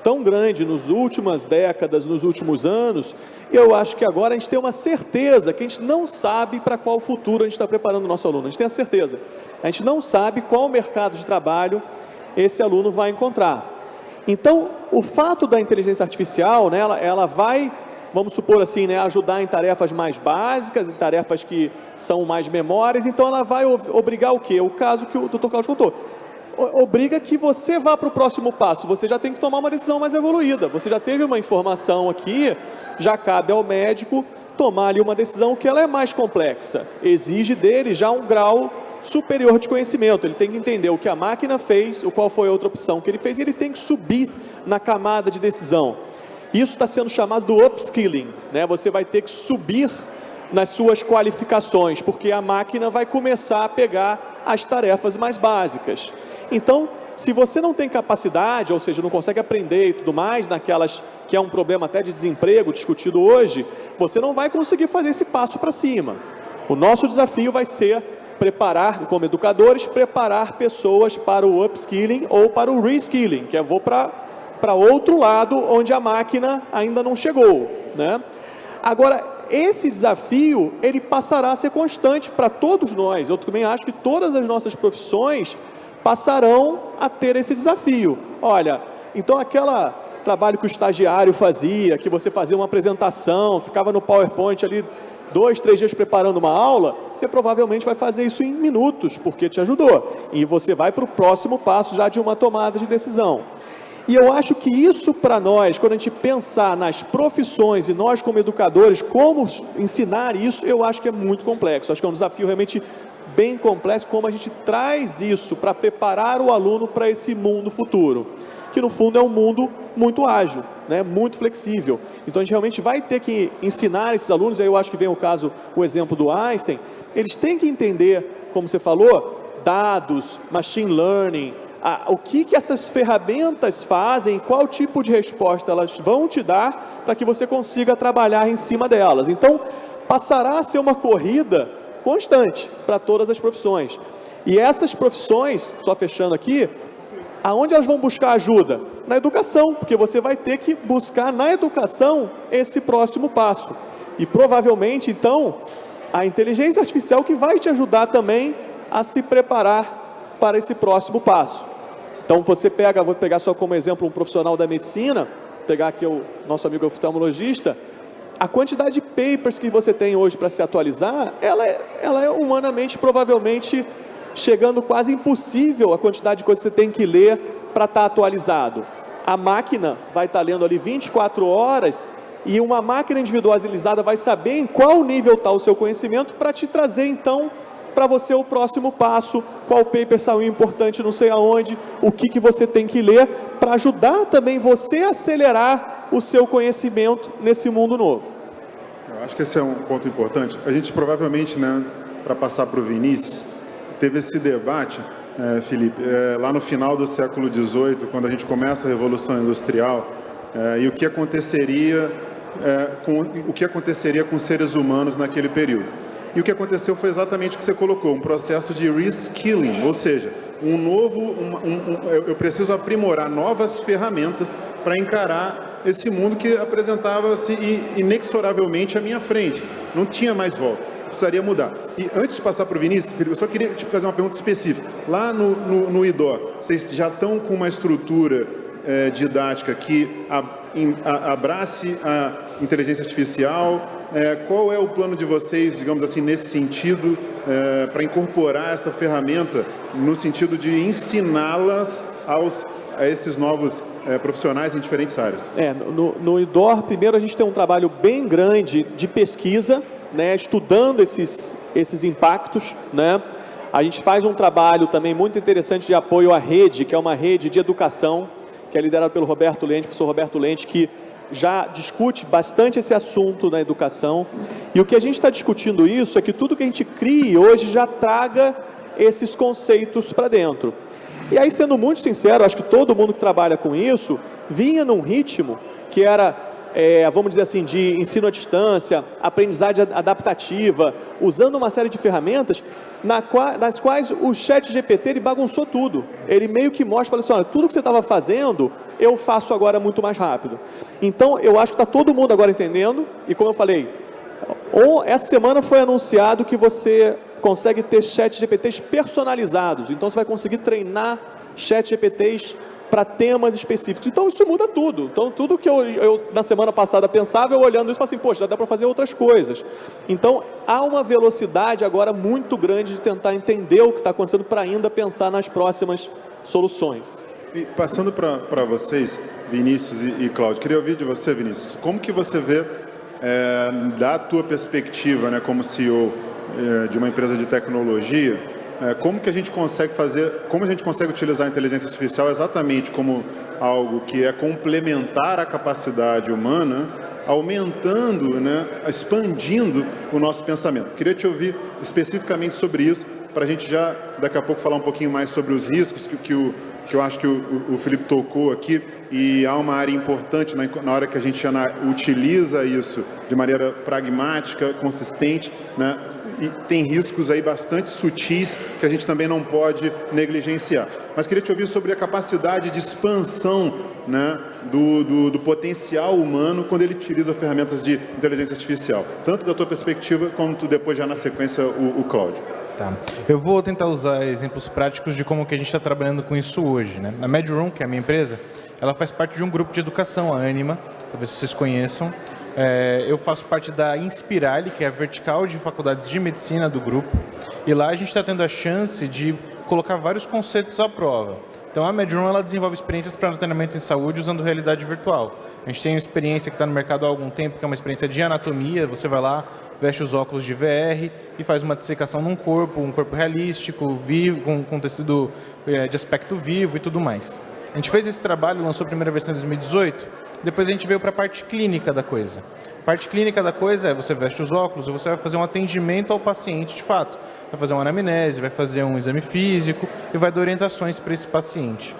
tão grande nas últimas décadas, nos últimos anos. Eu acho que agora a gente tem uma certeza que a gente não sabe para qual futuro a gente está preparando o nosso aluno. A gente tem a certeza. A gente não sabe qual mercado de trabalho esse aluno vai encontrar. Então, o fato da inteligência artificial, né, ela vai, vamos supor assim, né, ajudar em tarefas mais básicas, em tarefas que são mais memórias. Então, ela vai obrigar o quê? O caso que o Dr. Cláudio contou. Obriga que você vá para o próximo passo. Você já tem que tomar uma decisão mais evoluída. Você já teve uma informação aqui, já cabe ao médico tomar ali uma decisão que ela é mais complexa. Exige dele já um grau superior de conhecimento. Ele tem que entender o que a máquina fez, qual foi a outra opção que ele fez, e ele tem que subir na camada de decisão. Isso está sendo chamado do upskilling, né? Você vai ter que subir nas suas qualificações, porque a máquina vai começar a pegar as tarefas mais básicas. Então, se você não tem capacidade, ou seja, não consegue aprender e tudo mais, naquelas que é um problema até de desemprego discutido hoje, você não vai conseguir fazer esse passo para cima. O nosso desafio vai ser preparar, como educadores, preparar pessoas para o upskilling ou para o reskilling, que vou para outro lado, onde a máquina ainda não chegou, né? Agora, esse desafio, ele passará a ser constante para todos nós. Eu também acho que todas as nossas profissões passarão a ter esse desafio. Olha, então aquele trabalho que o estagiário fazia, que você fazia uma apresentação, ficava no PowerPoint ali 2, 3 dias preparando uma aula, você provavelmente vai fazer isso em minutos, porque te ajudou. E você vai para o próximo passo já de uma tomada de decisão. E eu acho que isso para nós, quando a gente pensar nas profissões e nós como educadores, como ensinar isso, eu acho que é muito complexo. Acho que é um desafio realmente bem complexo, como a gente traz isso para preparar o aluno para esse mundo futuro, que no fundo é um mundo muito ágil, né? Muito flexível. Então a gente realmente vai ter que ensinar esses alunos, aí eu acho que vem o exemplo do Einstein, eles têm que entender, como você falou, dados, machine learning, o que essas ferramentas fazem, qual tipo de resposta elas vão te dar para que você consiga trabalhar em cima delas. Então, passará a ser uma corrida constante para todas as profissões. E essas profissões, só fechando aqui, aonde elas vão buscar ajuda? Na educação, porque você vai ter que buscar na educação esse próximo passo. E provavelmente, então, a inteligência artificial que vai te ajudar também a se preparar para esse próximo passo. Então, você pega, vou pegar só como exemplo um profissional da medicina, pegar aqui o nosso amigo oftalmologista, a quantidade de papers que você tem hoje para se atualizar, ela é humanamente, provavelmente, chegando quase impossível a quantidade de coisas que você tem que ler para estar atualizado. A máquina vai estar lendo ali 24 horas e uma máquina individualizada vai saber em qual nível está o seu conhecimento para te trazer, então, para você o próximo passo, qual paper saiu importante, não sei aonde, o que você tem que ler, para ajudar também você a acelerar o seu conhecimento nesse mundo novo. Eu acho que esse é um ponto importante. A gente provavelmente, né, para passar para o Vinícius, teve esse debate, Felipe, lá no final do século XVIII, quando a gente começa a Revolução Industrial, e o que aconteceria com os seres humanos naquele período. E o que aconteceu foi exatamente o que você colocou, um processo de reskilling, ou seja, eu preciso aprimorar novas ferramentas para encarar esse mundo que apresentava-se inexoravelmente à minha frente. Não tinha mais volta. Precisaria mudar. E antes de passar para o Vinícius, eu só queria te fazer uma pergunta específica. Lá no IDOR, vocês já estão com uma estrutura didática que abrace a inteligência artificial? Qual é o plano de vocês, digamos assim, nesse sentido, para incorporar essa ferramenta no sentido de ensiná-las a esses novos profissionais em diferentes áreas? No IDOR, primeiro a gente tem um trabalho bem grande de pesquisa, né, estudando esses impactos, né? A gente faz um trabalho também muito interessante de apoio à rede, que é uma rede de educação, que é liderada pelo professor Roberto Lente, que já discute bastante esse assunto na educação. E o que a gente está discutindo isso é que tudo que a gente crie hoje já traga esses conceitos para dentro. E aí, sendo muito sincero, acho que todo mundo que trabalha com isso vinha num ritmo que era, vamos dizer assim, de ensino à distância, aprendizagem adaptativa, usando uma série de ferramentas nas quais o ChatGPT ele bagunçou tudo. Ele meio que mostra, fala assim, olha, tudo que você estava fazendo, eu faço agora muito mais rápido. Então, eu acho que está todo mundo agora entendendo, e como eu falei, essa semana foi anunciado que você consegue ter ChatGPTs personalizados, então você vai conseguir treinar ChatGPTs para temas específicos. Então, isso muda tudo. Então, tudo que eu na semana passada pensava, eu olhando isso, falei assim, poxa, já dá para fazer outras coisas. Então, há uma velocidade agora muito grande de tentar entender o que está acontecendo para ainda pensar nas próximas soluções. E passando para vocês, Vinícius e Cláudio, queria ouvir de você, Vinícius, como que você vê, da tua perspectiva, né, como CEO de uma empresa de tecnologia, como que a gente consegue como a gente consegue utilizar a inteligência artificial exatamente como algo que é complementar à capacidade humana, aumentando, né, expandindo o nosso pensamento. Queria te ouvir especificamente sobre isso, para a gente já, daqui a pouco, falar um pouquinho mais sobre os riscos que eu acho que o Felipe tocou aqui, e há uma área importante na hora que a gente utiliza isso de maneira pragmática, consistente, né? E tem riscos aí bastante sutis que a gente também não pode negligenciar. Mas queria te ouvir sobre a capacidade de expansão, né, do potencial humano quando ele utiliza ferramentas de inteligência artificial, tanto da tua perspectiva, quanto depois já na sequência o Cláudio. Tá. Eu vou tentar usar exemplos práticos de como que a gente está trabalhando com isso hoje, né? A MedRoom, que é a minha empresa, ela faz parte de um grupo de educação, a Anima, talvez vocês conheçam. Eu faço parte da Inspirali, que é a vertical de faculdades de medicina do grupo, e lá a gente está tendo a chance de colocar vários conceitos à prova. Então a MedRoom, ela desenvolve experiências para treinamento em saúde usando realidade virtual. A gente tem uma experiência que está no mercado há algum tempo, que é uma experiência de anatomia. Você vai lá, veste os óculos de VR e faz uma dissecação num corpo, um corpo realístico, vivo, com tecido de aspecto vivo e tudo mais. A gente fez esse trabalho, lançou a primeira versão em 2018, depois a gente veio para a parte clínica da coisa. A parte clínica da coisa é você veste os óculos e você vai fazer um atendimento ao paciente de fato. Vai fazer uma anamnese, vai fazer um exame físico e vai dar orientações para esse paciente.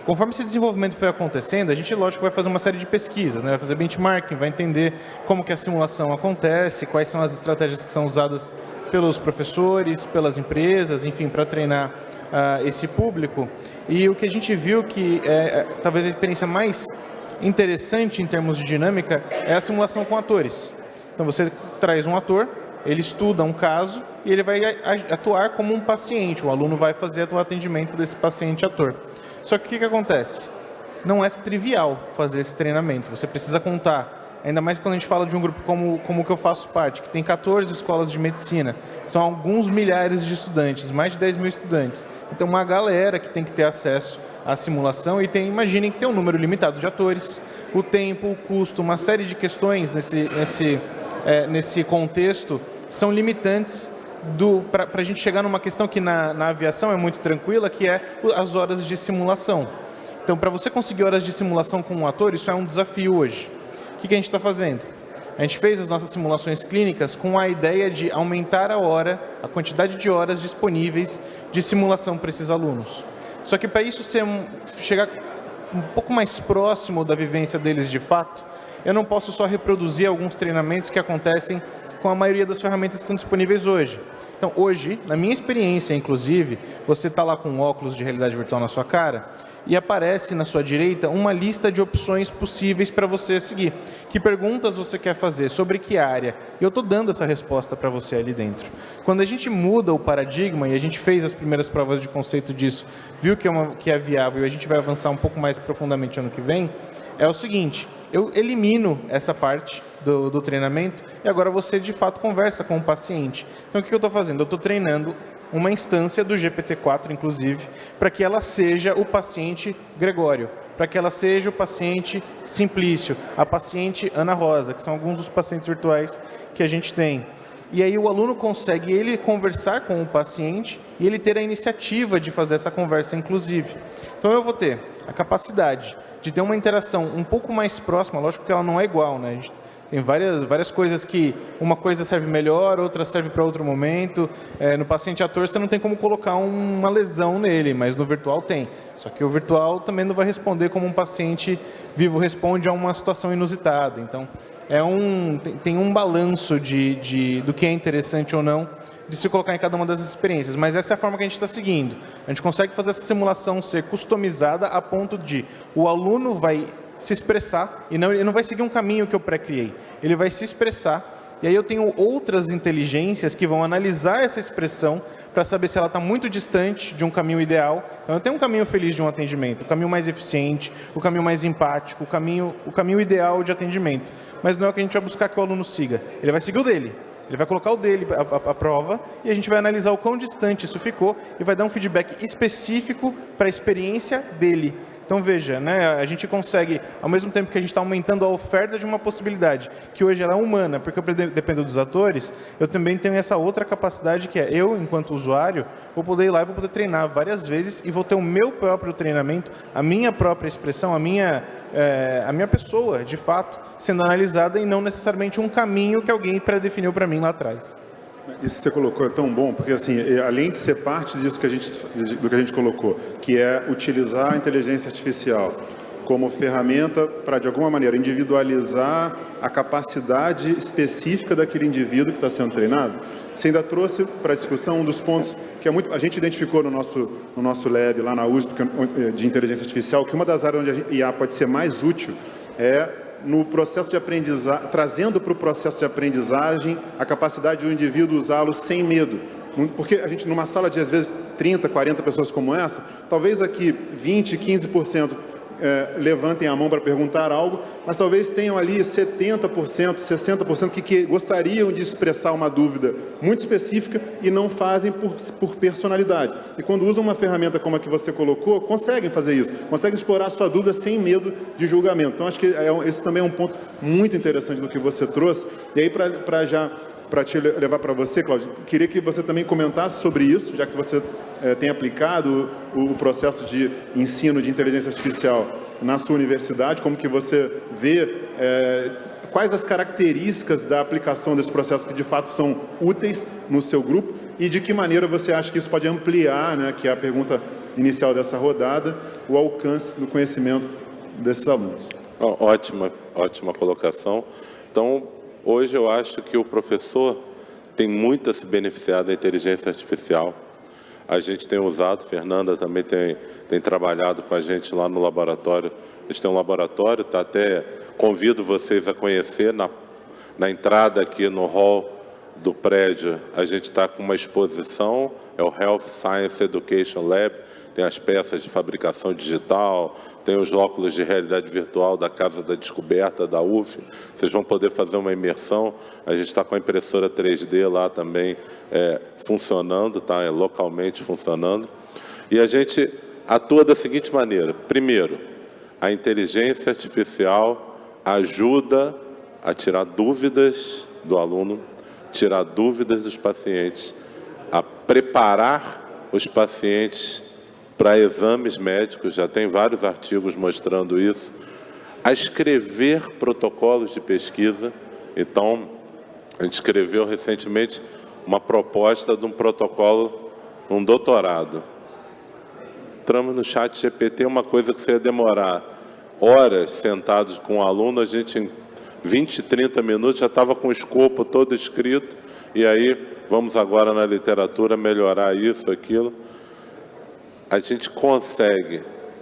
Conforme esse desenvolvimento foi acontecendo, a gente, lógico, vai fazer uma série de pesquisas, né? Vai fazer benchmarking, vai entender como que a simulação acontece, quais são as estratégias que são usadas pelos professores, pelas empresas, enfim, para treinar esse público. E o que a gente viu que talvez a experiência mais interessante em termos de dinâmica é a simulação com atores. Então você traz um ator, ele estuda um caso e ele vai atuar como um paciente. O aluno vai fazer o atendimento desse paciente-ator. Só que o que acontece? Não é trivial fazer esse treinamento. Você precisa contar, ainda mais quando a gente fala de um grupo como o que eu faço parte, que tem 14 escolas de medicina. São alguns milhares de estudantes, mais de 10 mil estudantes. Então, uma galera que tem que ter acesso à simulação e imaginem que tem um número limitado de atores, o tempo, o custo, uma série de questões nesse contexto são limitantes para a gente chegar numa questão que na aviação é muito tranquila, que é as horas de simulação. Então, para você conseguir horas de simulação com um ator, isso é um desafio hoje. O que a gente está fazendo? A gente fez as nossas simulações clínicas com a ideia de aumentar a quantidade de horas disponíveis de simulação para esses alunos. Só que para isso chegar um pouco mais próximo da vivência deles de fato, eu não posso só reproduzir alguns treinamentos que acontecem com a maioria das ferramentas que estão disponíveis hoje. Então, hoje, na minha experiência, inclusive, você está lá com um óculos de realidade virtual na sua cara e aparece na sua direita uma lista de opções possíveis para você seguir. Que perguntas você quer fazer? Sobre que área? E eu estou dando essa resposta para você ali dentro. Quando a gente muda o paradigma, e a gente fez as primeiras provas de conceito disso, viu que é viável e a gente vai avançar um pouco mais profundamente ano que vem, é o seguinte: eu elimino essa parte do treinamento e agora você de fato conversa com o paciente. Então o que eu estou fazendo? Eu estou treinando uma instância do GPT-4, inclusive, para que ela seja o paciente Gregório, para que ela seja o paciente Simplício, a paciente Ana Rosa, que são alguns dos pacientes virtuais que a gente tem. E aí o aluno consegue ele conversar com o paciente e ele ter a iniciativa de fazer essa conversa, inclusive. Então eu vou ter a capacidade de ter uma interação um pouco mais próxima, lógico que ela não é igual, né? A gente tem várias coisas que uma coisa serve melhor, outra serve para outro momento. No paciente ator você não tem como colocar uma lesão nele, mas no virtual tem. Só que o virtual também não vai responder como um paciente vivo responde a uma situação inusitada. Então, tem um balanço do que é interessante ou não de se colocar em cada uma das experiências. Mas essa é a forma que a gente está seguindo. A gente consegue fazer essa simulação ser customizada a ponto de o aluno vai se expressar, e ele não vai seguir um caminho que eu pré-criei, ele vai se expressar, e aí eu tenho outras inteligências que vão analisar essa expressão para saber se ela está muito distante de um caminho ideal. Então eu tenho um caminho feliz de um atendimento, o caminho mais eficiente, o caminho mais empático, o caminho ideal de atendimento, mas não é o que a gente vai buscar que o aluno siga, ele vai seguir o dele. Ele vai colocar o dele à prova e a gente vai analisar o quão distante isso ficou e vai dar um feedback específico para a experiência dele. Então, veja, né, a gente consegue, ao mesmo tempo que a gente está aumentando a oferta de uma possibilidade, que hoje ela é humana, porque eu dependo dos atores, eu também tenho essa outra capacidade que é, eu, enquanto usuário, vou poder ir lá e vou poder treinar várias vezes e vou ter o meu próprio treinamento, a minha própria expressão, a minha pessoa, de fato, sendo analisada e não necessariamente um caminho que alguém pré-definiu para mim lá atrás. Isso que você colocou é tão bom, porque assim, além de ser parte disso do que a gente colocou, que é utilizar a inteligência artificial como ferramenta para, de alguma maneira, individualizar a capacidade específica daquele indivíduo que está sendo treinado, você ainda trouxe para a discussão um dos pontos que a gente identificou no nosso lab lá na USP de inteligência artificial, que uma das áreas onde a IA pode ser mais útil é no processo de aprendizagem, trazendo para o processo de aprendizagem a capacidade do indivíduo usá-lo sem medo. Porque a gente, numa sala de, às vezes, 30, 40 pessoas como essa, talvez aqui 20, 15% levantem a mão para perguntar algo, mas talvez tenham ali 70%, 60% que gostariam de expressar uma dúvida muito específica e não fazem por personalidade. E quando usam uma ferramenta como a que você colocou, conseguem fazer isso, conseguem explorar a sua dúvida sem medo de julgamento. Então, acho que esse também é um ponto muito interessante do que você trouxe. E aí, para te levar para você, Cláudio, queria que você também comentasse sobre isso, já que você tem aplicado o processo de ensino de inteligência artificial na sua universidade, como que você vê, quais as características da aplicação desse processo que de fato são úteis no seu grupo e de que maneira você acha que isso pode ampliar, né, que é a pergunta inicial dessa rodada, o alcance do conhecimento desses alunos. Ótima colocação. Então, hoje eu acho que o professor tem muito a se beneficiar da inteligência artificial. A gente tem usado, Fernanda também tem trabalhado com a gente lá no laboratório. A gente tem um laboratório, tá, até convido vocês a conhecer, na entrada aqui no hall do prédio, a gente está com uma exposição, é o Health Science Education Lab, tem as peças de fabricação digital, tem os óculos de realidade virtual da Casa da Descoberta, da UF, vocês vão poder fazer uma imersão, a gente está com a impressora 3D lá também funcionando, tá, localmente funcionando, e a gente atua da seguinte maneira: primeiro, a inteligência artificial ajuda a tirar dúvidas do aluno, tirar dúvidas dos pacientes, a preparar os pacientes para exames médicos, já tem vários artigos mostrando isso, a escrever protocolos de pesquisa. Então, a gente escreveu recentemente uma proposta de um protocolo, um doutorado. Entramos no chat GPT, uma coisa que você ia demorar horas sentados com o aluno, a gente em 20, 30 minutos já estava com o escopo todo escrito, e aí vamos agora na literatura melhorar isso, aquilo. A gente consegue,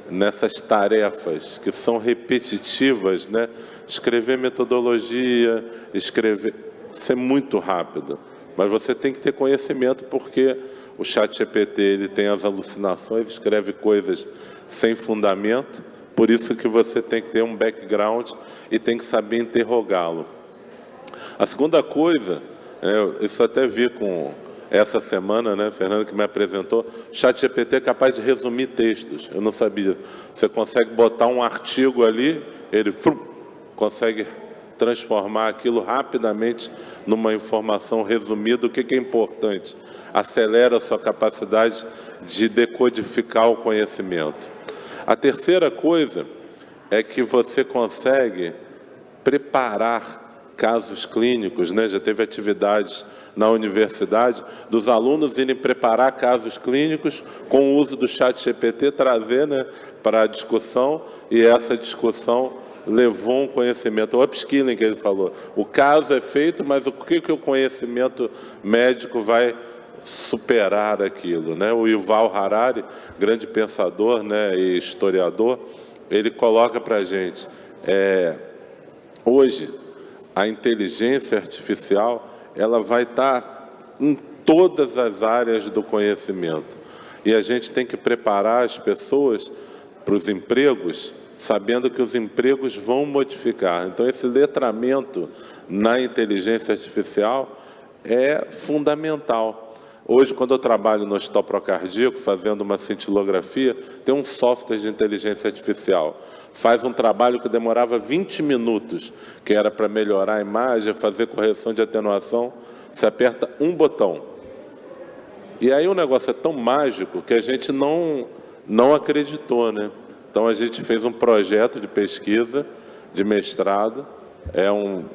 nessas tarefas que são repetitivas, né, escrever metodologia, isso é muito rápido, mas você tem que ter conhecimento, porque o ChatGPT ele tem as alucinações, escreve coisas sem fundamento, por isso que você tem que ter um background e tem que saber interrogá-lo. A segunda coisa, isso até vi com essa semana, né, Fernando, que me apresentou, o ChatGPT é capaz de resumir textos, eu não sabia. Você consegue botar um artigo ali, ele consegue transformar aquilo rapidamente numa informação resumida. O que é importante? Acelera a sua capacidade de decodificar o conhecimento. A terceira coisa é que você consegue preparar casos clínicos, né? Já teve atividades na universidade dos alunos irem preparar casos clínicos com o uso do ChatGPT, trazer, né, para a discussão, e essa discussão levou um conhecimento, o upskilling que ele falou. O caso é feito, mas o que o conhecimento médico vai superar aquilo, né? O Yuval Harari, grande pensador, né, e historiador, ele coloca para a gente, hoje, a inteligência artificial, ela vai estar em todas as áreas do conhecimento. E a gente tem que preparar as pessoas para os empregos, sabendo que os empregos vão modificar. Então, esse letramento na inteligência artificial é fundamental. Hoje, quando eu trabalho no Hospital Procardíaco, fazendo uma cintilografia, tem um software de inteligência artificial. Faz um trabalho que demorava 20 minutos, que era para melhorar a imagem, fazer correção de atenuação. Você aperta um botão. E aí o negócio é tão mágico que a gente não acreditou, né? Então, a gente fez um projeto de pesquisa, de mestrado,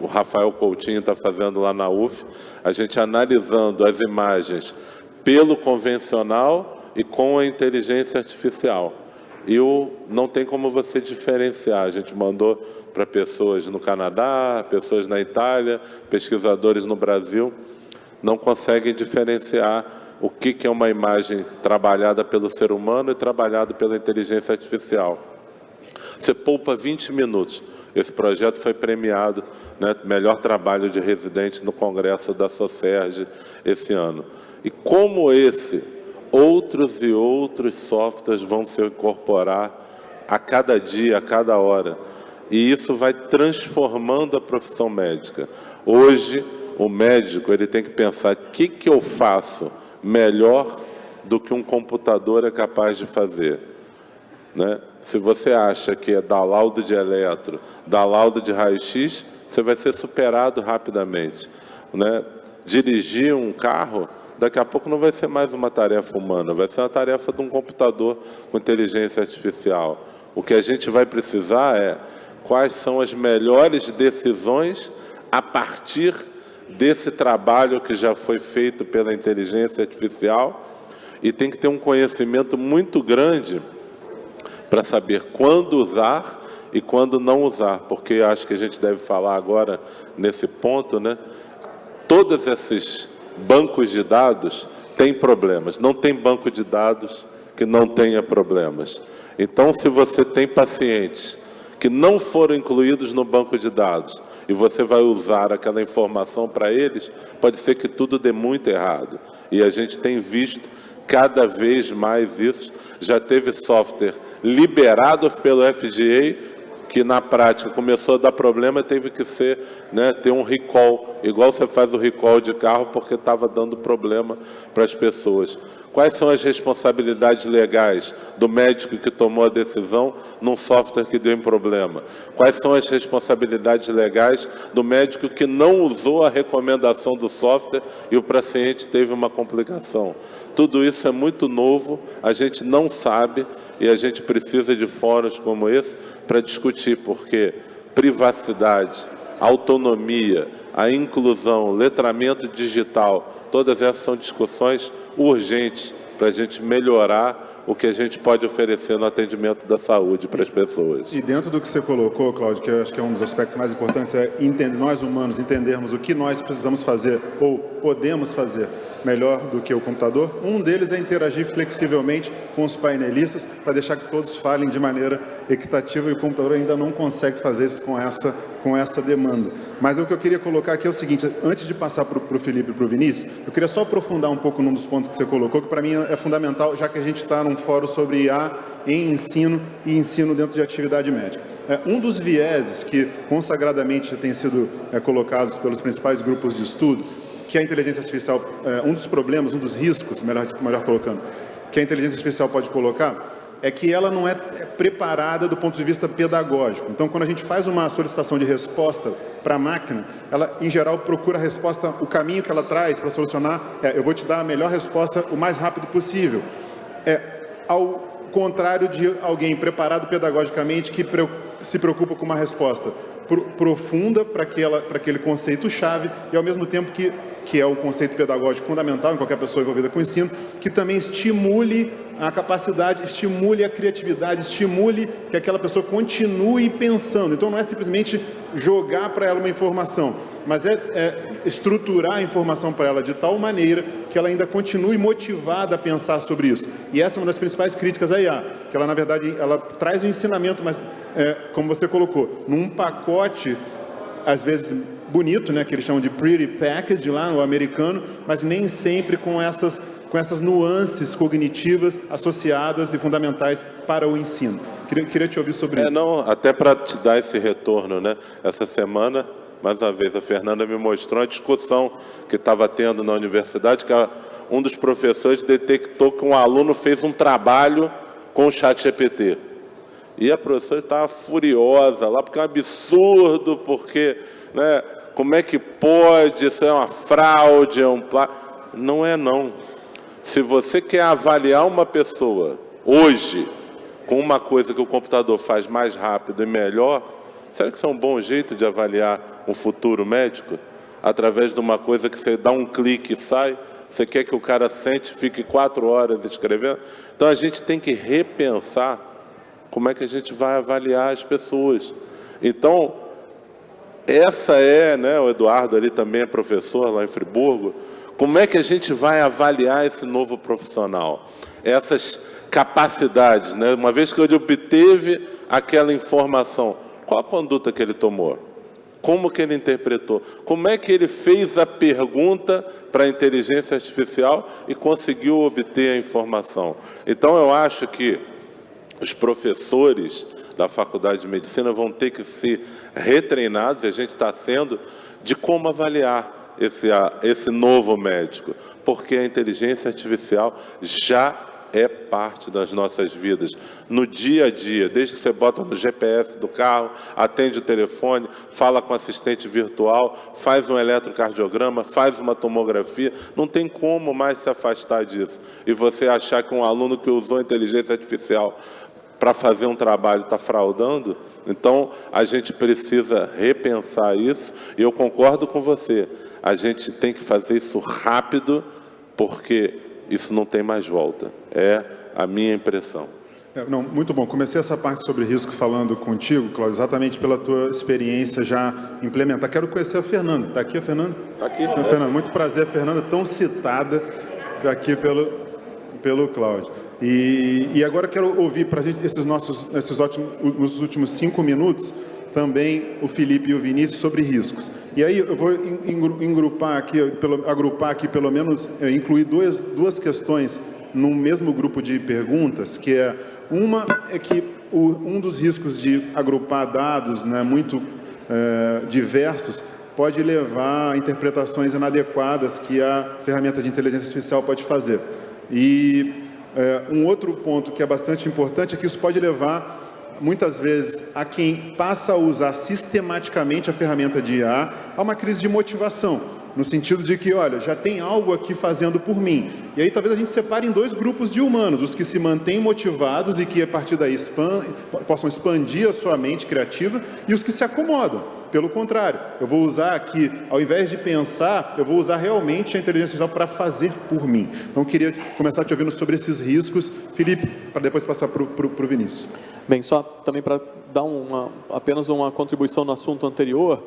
o Rafael Coutinho está fazendo lá na UF, a gente analisando as imagens pelo convencional e com a inteligência artificial. E não tem como você diferenciar. A gente mandou para pessoas no Canadá, pessoas na Itália, pesquisadores no Brasil, não conseguem diferenciar o que é uma imagem trabalhada pelo ser humano e trabalhada pela inteligência artificial. Você poupa 20 minutos. Esse projeto foi premiado, né, melhor trabalho de residente no Congresso da Socerge esse ano. E como esse, outros e outros softwares vão se incorporar a cada dia, a cada hora. E isso vai transformando a profissão médica. Hoje, o médico ele tem que pensar: o que eu faço melhor do que um computador é capaz de fazer? Né? Se você acha que é dar laudo de eletro, dar laudo de raio-x, você vai ser superado rapidamente. Né? Dirigir um carro, daqui a pouco não vai ser mais uma tarefa humana, vai ser uma tarefa de um computador com inteligência artificial. O que a gente vai precisar é quais são as melhores decisões a partir desse trabalho que já foi feito pela inteligência artificial, e tem que ter um conhecimento muito grande para saber quando usar e quando não usar, porque acho que a gente deve falar agora nesse ponto, né? Todos esses bancos de dados têm problemas. Não tem banco de dados que não tenha problemas. Então, se você tem pacientes que não foram incluídos no banco de dados e você vai usar aquela informação para eles, pode ser que tudo dê muito errado. E a gente tem visto cada vez mais isso. Já teve software liberado pelo FDA que na prática começou a dar problema, teve que ser, ter um recall, igual você faz o recall de carro porque estava dando problema para as pessoas. Quais são as responsabilidades legais do médico que tomou a decisão num software que deu um problema? Quais são as responsabilidades legais do médico que não usou a recomendação do software e o paciente teve uma complicação? Tudo isso é muito novo, a gente não sabe e a gente precisa de fóruns como esse para discutir, porque privacidade, autonomia, a inclusão, letramento digital, todas essas são discussões urgentes para a gente melhorar o que a gente pode oferecer no atendimento da saúde para as pessoas. E dentro do que você colocou, Cláudio, que eu acho que é um dos aspectos mais importantes, é nós humanos entendermos o que nós precisamos fazer ou podemos fazer melhor do que o computador. Um deles é interagir flexivelmente com os painelistas para deixar que todos falem de maneira equitativa e o computador ainda não consegue fazer isso com essa demanda. Mas o que eu queria colocar aqui é o seguinte, antes de passar para o Felipe e para o Vinícius, eu queria só aprofundar um pouco num dos pontos que você colocou, que para mim é fundamental, já que a gente está num fórum sobre IA em ensino e ensino dentro de atividade médica. Um dos vieses que consagradamente tem sido colocados pelos principais grupos de estudo, que a inteligência artificial, um dos problemas, um dos riscos, melhor colocando, que a inteligência artificial pode colocar, é que ela não é preparada do ponto de vista pedagógico. Então, quando a gente faz uma solicitação de resposta para a máquina, ela, em geral, procura a resposta, o caminho que ela traz para solucionar, eu vou te dar a melhor resposta o mais rápido possível. Ao contrário de alguém preparado pedagogicamente que se preocupa com uma resposta profunda para aquele conceito-chave e, ao mesmo tempo, que é o conceito pedagógico fundamental em qualquer pessoa envolvida com o ensino, que também estimule a capacidade, estimule a criatividade, estimule que aquela pessoa continue pensando. Então, não é simplesmente jogar para ela uma informação, mas é estruturar a informação para ela de tal maneira que ela ainda continue motivada a pensar sobre isso. E essa é uma das principais críticas à IA, que ela, na verdade, ela traz o ensinamento, mas, como você colocou, num pacote, às vezes bonito, que eles chamam de pretty package lá no americano, mas nem sempre com essas nuances cognitivas associadas e fundamentais para o ensino. Queria te ouvir sobre isso. Não, até para te dar esse retorno, Essa semana, mais uma vez, a Fernanda me mostrou uma discussão que estava tendo na universidade, que um dos professores detectou que um aluno fez um trabalho com o ChatGPT. E a professora estava furiosa lá, porque é um absurdo, porque, como é que pode, isso é uma fraude, Não é, não. Se você quer avaliar uma pessoa hoje com uma coisa que o computador faz mais rápido e melhor, será que isso é um bom jeito de avaliar um futuro médico? Através de uma coisa que você dá um clique e sai, você quer que o cara sente, fique 4 horas escrevendo? Então a gente tem que repensar como é que a gente vai avaliar as pessoas. Então, essa o Eduardo ali também é professor lá em Friburgo, como é que a gente vai avaliar esse novo profissional? Essas capacidades, Uma vez que ele obteve aquela informação, qual a conduta que ele tomou? Como que ele interpretou? Como é que ele fez a pergunta para a inteligência artificial e conseguiu obter a informação? Então, eu acho que os professores da Faculdade de Medicina vão ter que ser retreinados, e a gente está sendo, de como avaliar esse novo médico, porque a inteligência artificial já é parte das nossas vidas, no dia a dia, desde que você bota no GPS do carro, atende o telefone, fala com o assistente virtual, faz um eletrocardiograma, faz uma tomografia, não tem como mais se afastar disso. E você achar que um aluno que usou a inteligência artificial para fazer um trabalho está fraudando, então a gente precisa repensar isso, e eu concordo com você, a gente tem que fazer isso rápido, porque isso não tem mais volta, é a minha impressão. Não, muito bom. Comecei essa parte sobre risco falando contigo, Cláudio, exatamente pela tua experiência já implementada. Quero conhecer a Fernanda. Está aqui a Fernanda? Está aqui. Fernanda, muito prazer. A Fernanda tão citada aqui pelo Cláudio. E agora quero ouvir para a gente nos últimos 5 minutos também o Felipe e o Vinícius sobre riscos. E aí eu vou agrupar aqui pelo menos, incluir duas questões no mesmo grupo de perguntas, que uma é que um dos riscos de agrupar dados, né, muito diversos pode levar a interpretações inadequadas que a ferramenta de inteligência artificial pode fazer. E um outro ponto que é bastante importante é que isso pode levar, muitas vezes, a quem passa a usar sistematicamente a ferramenta de IA a uma crise de motivação, no sentido de que, olha, já tem algo aqui fazendo por mim. E aí talvez a gente separe em 2 grupos de humanos, os que se mantêm motivados e que a partir daí possam expandir a sua mente criativa, e os que se acomodam. Pelo contrário, eu vou usar aqui, ao invés de pensar, eu vou usar realmente a inteligência artificial para fazer por mim. Então, eu queria começar te ouvindo sobre esses riscos. Felipe, para depois passar para o Vinícius. Bem, só também para dar apenas uma contribuição no assunto anterior,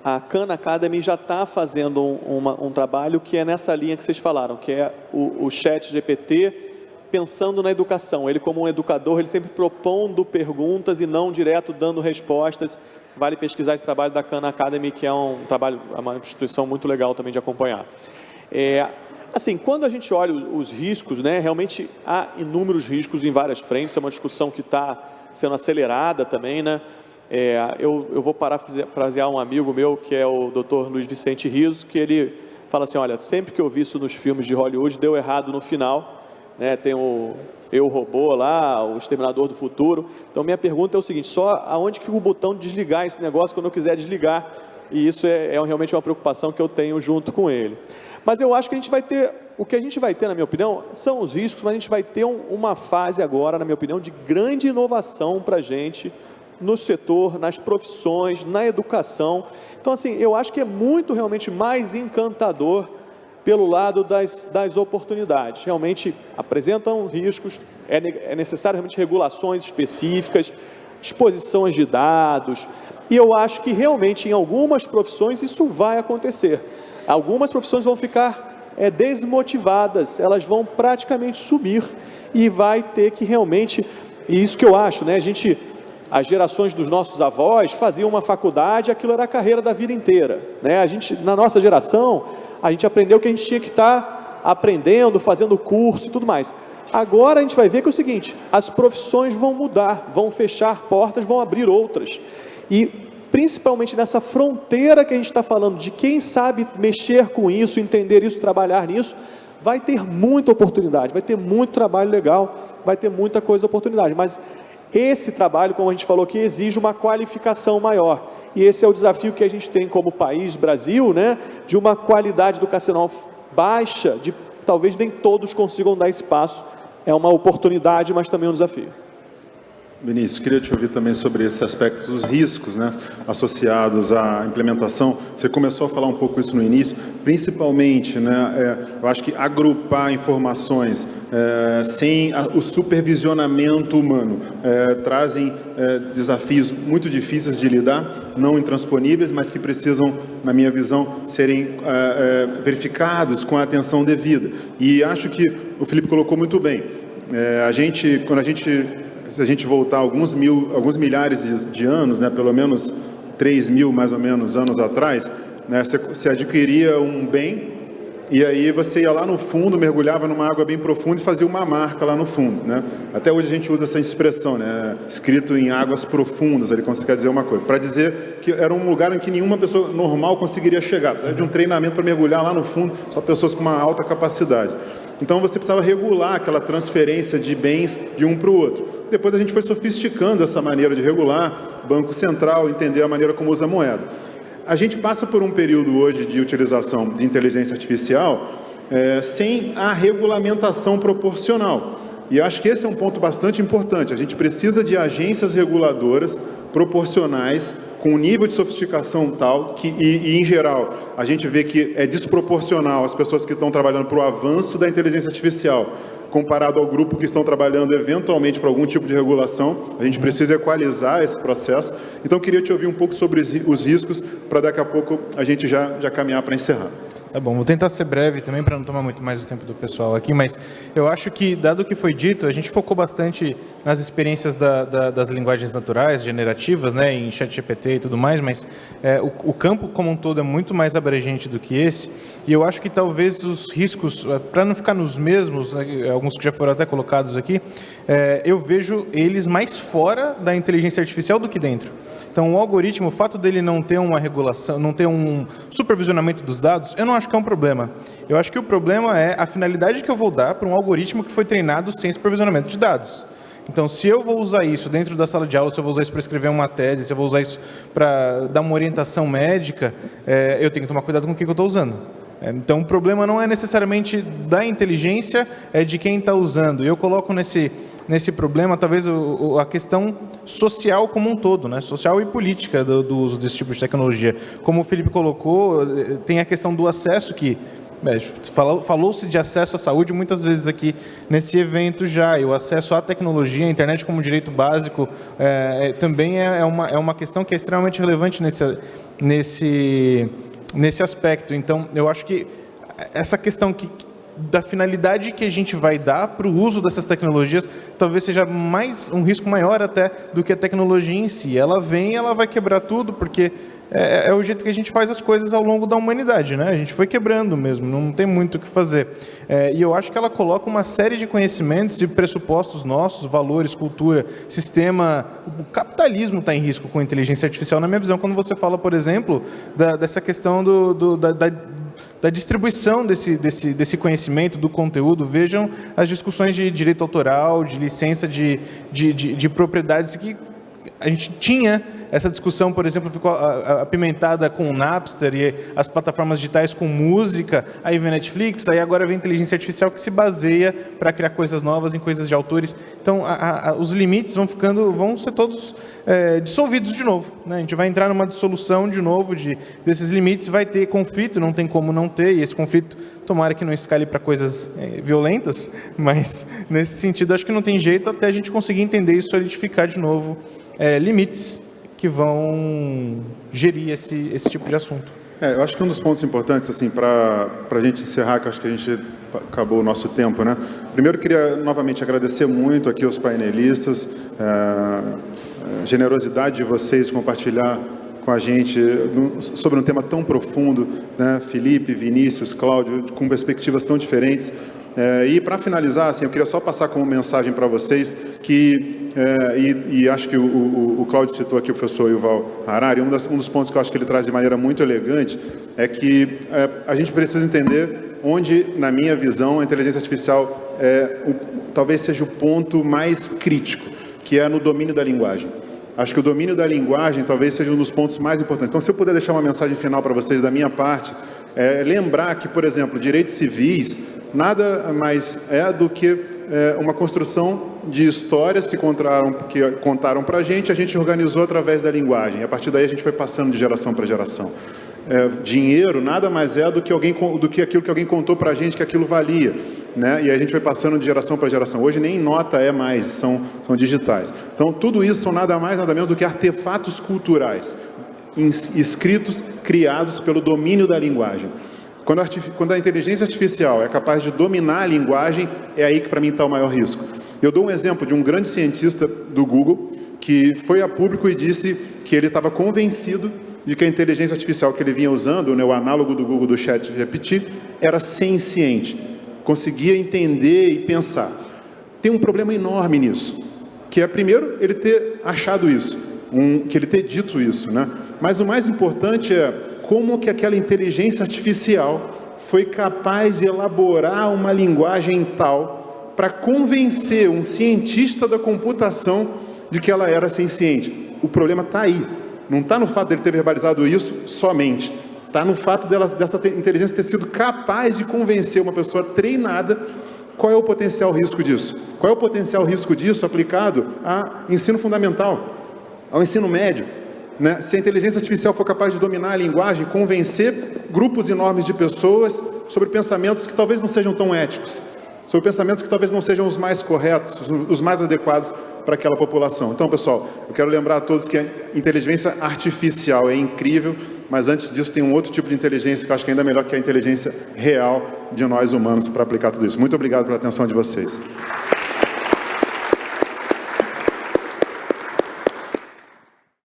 a Khan Academy já está fazendo um trabalho que é nessa linha que vocês falaram, que é o chat GPT pensando na educação. Ele, como um educador, ele sempre propondo perguntas e não direto dando respostas. Vale pesquisar esse trabalho da Khan Academy, que é uma instituição muito legal também de acompanhar. Assim, quando a gente olha os riscos, né, realmente há inúmeros riscos em várias frentes, é uma discussão que está sendo acelerada também, né? Eu vou parafrasear um amigo meu, que é o Dr. Luiz Vicente Riso, que ele fala assim, olha, sempre que eu vi isso nos filmes de Hollywood, deu errado no final, né? Tem o Robô lá, o Exterminador do Futuro. Então, minha pergunta é o seguinte, só aonde que fica o botão de desligar esse negócio quando eu quiser desligar? E isso é realmente uma preocupação que eu tenho junto com ele. Mas eu acho que o que a gente vai ter, na minha opinião, são os riscos, mas a gente vai ter uma fase agora, na minha opinião, de grande inovação para a gente, no setor, nas profissões, na educação. Então, assim, eu acho que é muito realmente mais encantador pelo lado das oportunidades. Realmente apresentam riscos, é necessário realmente regulações específicas, exposições de dados, e eu acho que realmente em algumas profissões isso vai acontecer. Algumas profissões vão ficar desmotivadas, elas vão praticamente sumir, e vai ter que realmente, e isso que eu acho, né, as gerações dos nossos avós faziam uma faculdade, aquilo era a carreira da vida inteira, né? Na nossa geração, a gente aprendeu que a gente tinha que estar aprendendo, fazendo curso e tudo mais. Agora a gente vai ver que é o seguinte, as profissões vão mudar, vão fechar portas, vão abrir outras. E principalmente nessa fronteira que a gente está falando, de quem sabe mexer com isso, entender isso, trabalhar nisso, vai ter muita oportunidade, vai ter muito trabalho legal, vai ter muita oportunidade, mas esse trabalho, como a gente falou aqui, exige uma qualificação maior. E esse é o desafio que a gente tem como país, Brasil, né, de uma qualidade educacional baixa, talvez nem todos consigam dar esse passo. É uma oportunidade, mas também um desafio. Vinícius, queria te ouvir também sobre esses aspectos dos riscos, né, associados à implementação. Você começou a falar um pouco isso no início, principalmente, né, eu acho que agrupar informações sem o supervisionamento humano trazem desafios muito difíceis de lidar, não intransponíveis, mas que precisam, na minha visão, serem verificados com a atenção devida. E acho que o Felipe colocou muito bem. Se a gente voltar alguns milhares de anos, né, pelo menos 3.000 mais ou menos anos atrás, né, você adquiria um bem e aí você ia lá no fundo, mergulhava numa água bem profunda e fazia uma marca lá no fundo, né? Até hoje a gente usa essa expressão, né, escrito em águas profundas, ele consegue dizer uma coisa, para dizer que era um lugar em que nenhuma pessoa normal conseguiria chegar, precisa de um treinamento para mergulhar lá no fundo, só pessoas com uma alta capacidade. Então você precisava regular aquela transferência de bens de um para o outro. Depois a gente foi sofisticando essa maneira de regular, Banco Central, entender a maneira como usa a moeda. A gente passa por um período hoje de utilização de inteligência artificial sem a regulamentação proporcional. E acho que esse é um ponto bastante importante. A gente precisa de agências reguladoras proporcionais, com um nível de sofisticação tal que, em geral, a gente vê que é desproporcional as pessoas que estão trabalhando para o avanço da inteligência artificial comparado ao grupo que estão trabalhando eventualmente para algum tipo de regulação. A gente precisa equalizar esse processo. Então, eu queria te ouvir um pouco sobre os riscos, para daqui a pouco a gente já caminhar para encerrar. Tá bom, vou tentar ser breve também para não tomar muito mais o tempo do pessoal aqui, mas eu acho que, dado o que foi dito, a gente focou bastante nas experiências das linguagens naturais, generativas, né, em ChatGPT e tudo mais, mas o campo como um todo é muito mais abrangente do que esse, e eu acho que talvez os riscos, para não ficar nos mesmos, né, alguns que já foram até colocados aqui, eu vejo eles mais fora da inteligência artificial do que dentro. Então, o algoritmo, o fato dele não ter uma regulação, não ter um supervisionamento dos dados, eu não acho que é um problema. Eu acho que o problema é a finalidade que eu vou dar para um algoritmo que foi treinado sem supervisionamento de dados. Então, se eu vou usar isso dentro da sala de aula, se eu vou usar isso para escrever uma tese, se eu vou usar isso para dar uma orientação médica, eu tenho que tomar cuidado com o que eu estou usando. Então, o problema não é necessariamente da inteligência, é de quem está usando. E eu coloco nesse problema, talvez, a questão social como um todo, né? Social e política do uso desse tipo de tecnologia. Como o Felipe colocou, tem a questão do acesso que... falou-se de acesso à saúde muitas vezes aqui nesse evento já, e o acesso à tecnologia, a internet como direito básico, também é uma questão que é extremamente relevante nesse aspecto. Então, eu acho que essa questão da finalidade que a gente vai dar para o uso dessas tecnologias, talvez seja um risco maior até do que a tecnologia em si. Ela vai quebrar tudo, porque é o jeito que a gente faz as coisas ao longo da humanidade, né? A gente foi quebrando mesmo, não tem muito o que fazer. E eu acho que ela coloca uma série de conhecimentos e pressupostos nossos, valores, cultura, sistema... O capitalismo está em risco com a inteligência artificial, na minha visão, quando você fala, por exemplo, dessa questão da distribuição desse conhecimento, do conteúdo. Vejam as discussões de direito autoral, de licença de propriedades que a gente tinha. Essa discussão, por exemplo, ficou apimentada com o Napster e as plataformas digitais com música, aí vem Netflix, aí agora vem inteligência artificial que se baseia para criar coisas novas em coisas de autores. Então, os limites vão ser todos dissolvidos de novo, né? A gente vai entrar numa dissolução de novo desses limites, vai ter conflito, não tem como não ter, e esse conflito, tomara que não escale para coisas violentas, mas nesse sentido, acho que não tem jeito até a gente conseguir entender e solidificar de novo limites que vão gerir esse tipo de assunto. Eu acho que um dos pontos importantes, assim, para a gente encerrar, que acho que a gente acabou o nosso tempo, né? Primeiro, queria novamente agradecer muito aqui aos painelistas, a generosidade de vocês compartilhar com a gente sobre um tema tão profundo, né? Felipe, Vinícius, Cláudio, com perspectivas tão diferentes. E para finalizar, assim, eu queria só passar como mensagem para vocês que, e acho que o Cláudio citou aqui o professor Yuval Harari, um dos pontos que eu acho que ele traz de maneira muito elegante é que a gente precisa entender onde, na minha visão, a inteligência artificial talvez seja o ponto mais crítico, que é no domínio da linguagem. Acho que o domínio da linguagem talvez seja um dos pontos mais importantes. Então, se eu puder deixar uma mensagem final para vocês da minha parte, lembrar que, por exemplo, direitos civis nada mais do que uma construção de histórias que contaram para a gente organizou através da linguagem. A partir daí a gente foi passando de geração para geração. Dinheiro nada mais do que aquilo que alguém contou para a gente que aquilo valia, né? E a gente foi passando de geração para geração. Hoje nem nota mais, são digitais. Então tudo isso são nada mais, nada menos do que artefatos culturais, escritos, criados pelo domínio da linguagem. Quando a inteligência artificial é capaz de dominar a linguagem, é aí que para mim está o maior risco. Eu dou um exemplo de um grande cientista do Google que foi a público e disse que ele estava convencido de que a inteligência artificial que ele vinha usando, né, o análogo do Google do ChatGPT, era senciente, conseguia entender e pensar. Tem um problema enorme nisso, que é, primeiro, ele ter achado isso, que ele ter dito isso, né? Mas o mais importante é como que aquela inteligência artificial foi capaz de elaborar uma linguagem tal para convencer um cientista da computação de que ela era senciente. O problema está aí. Não está no fato dele ter verbalizado isso somente. Está no fato dessa inteligência ter sido capaz de convencer uma pessoa treinada. Qual é o potencial risco disso? Qual é o potencial risco disso aplicado a ensino fundamental, ao ensino médio? Né? Se a inteligência artificial for capaz de dominar a linguagem, convencer grupos enormes de pessoas sobre pensamentos que talvez não sejam tão éticos, sobre pensamentos que talvez não sejam os mais corretos, os mais adequados para aquela população. Então, pessoal, eu quero lembrar a todos que a inteligência artificial é incrível, mas antes disso tem um outro tipo de inteligência que eu acho que é ainda melhor, que é a inteligência real de nós humanos para aplicar tudo isso. Muito obrigado pela atenção de vocês.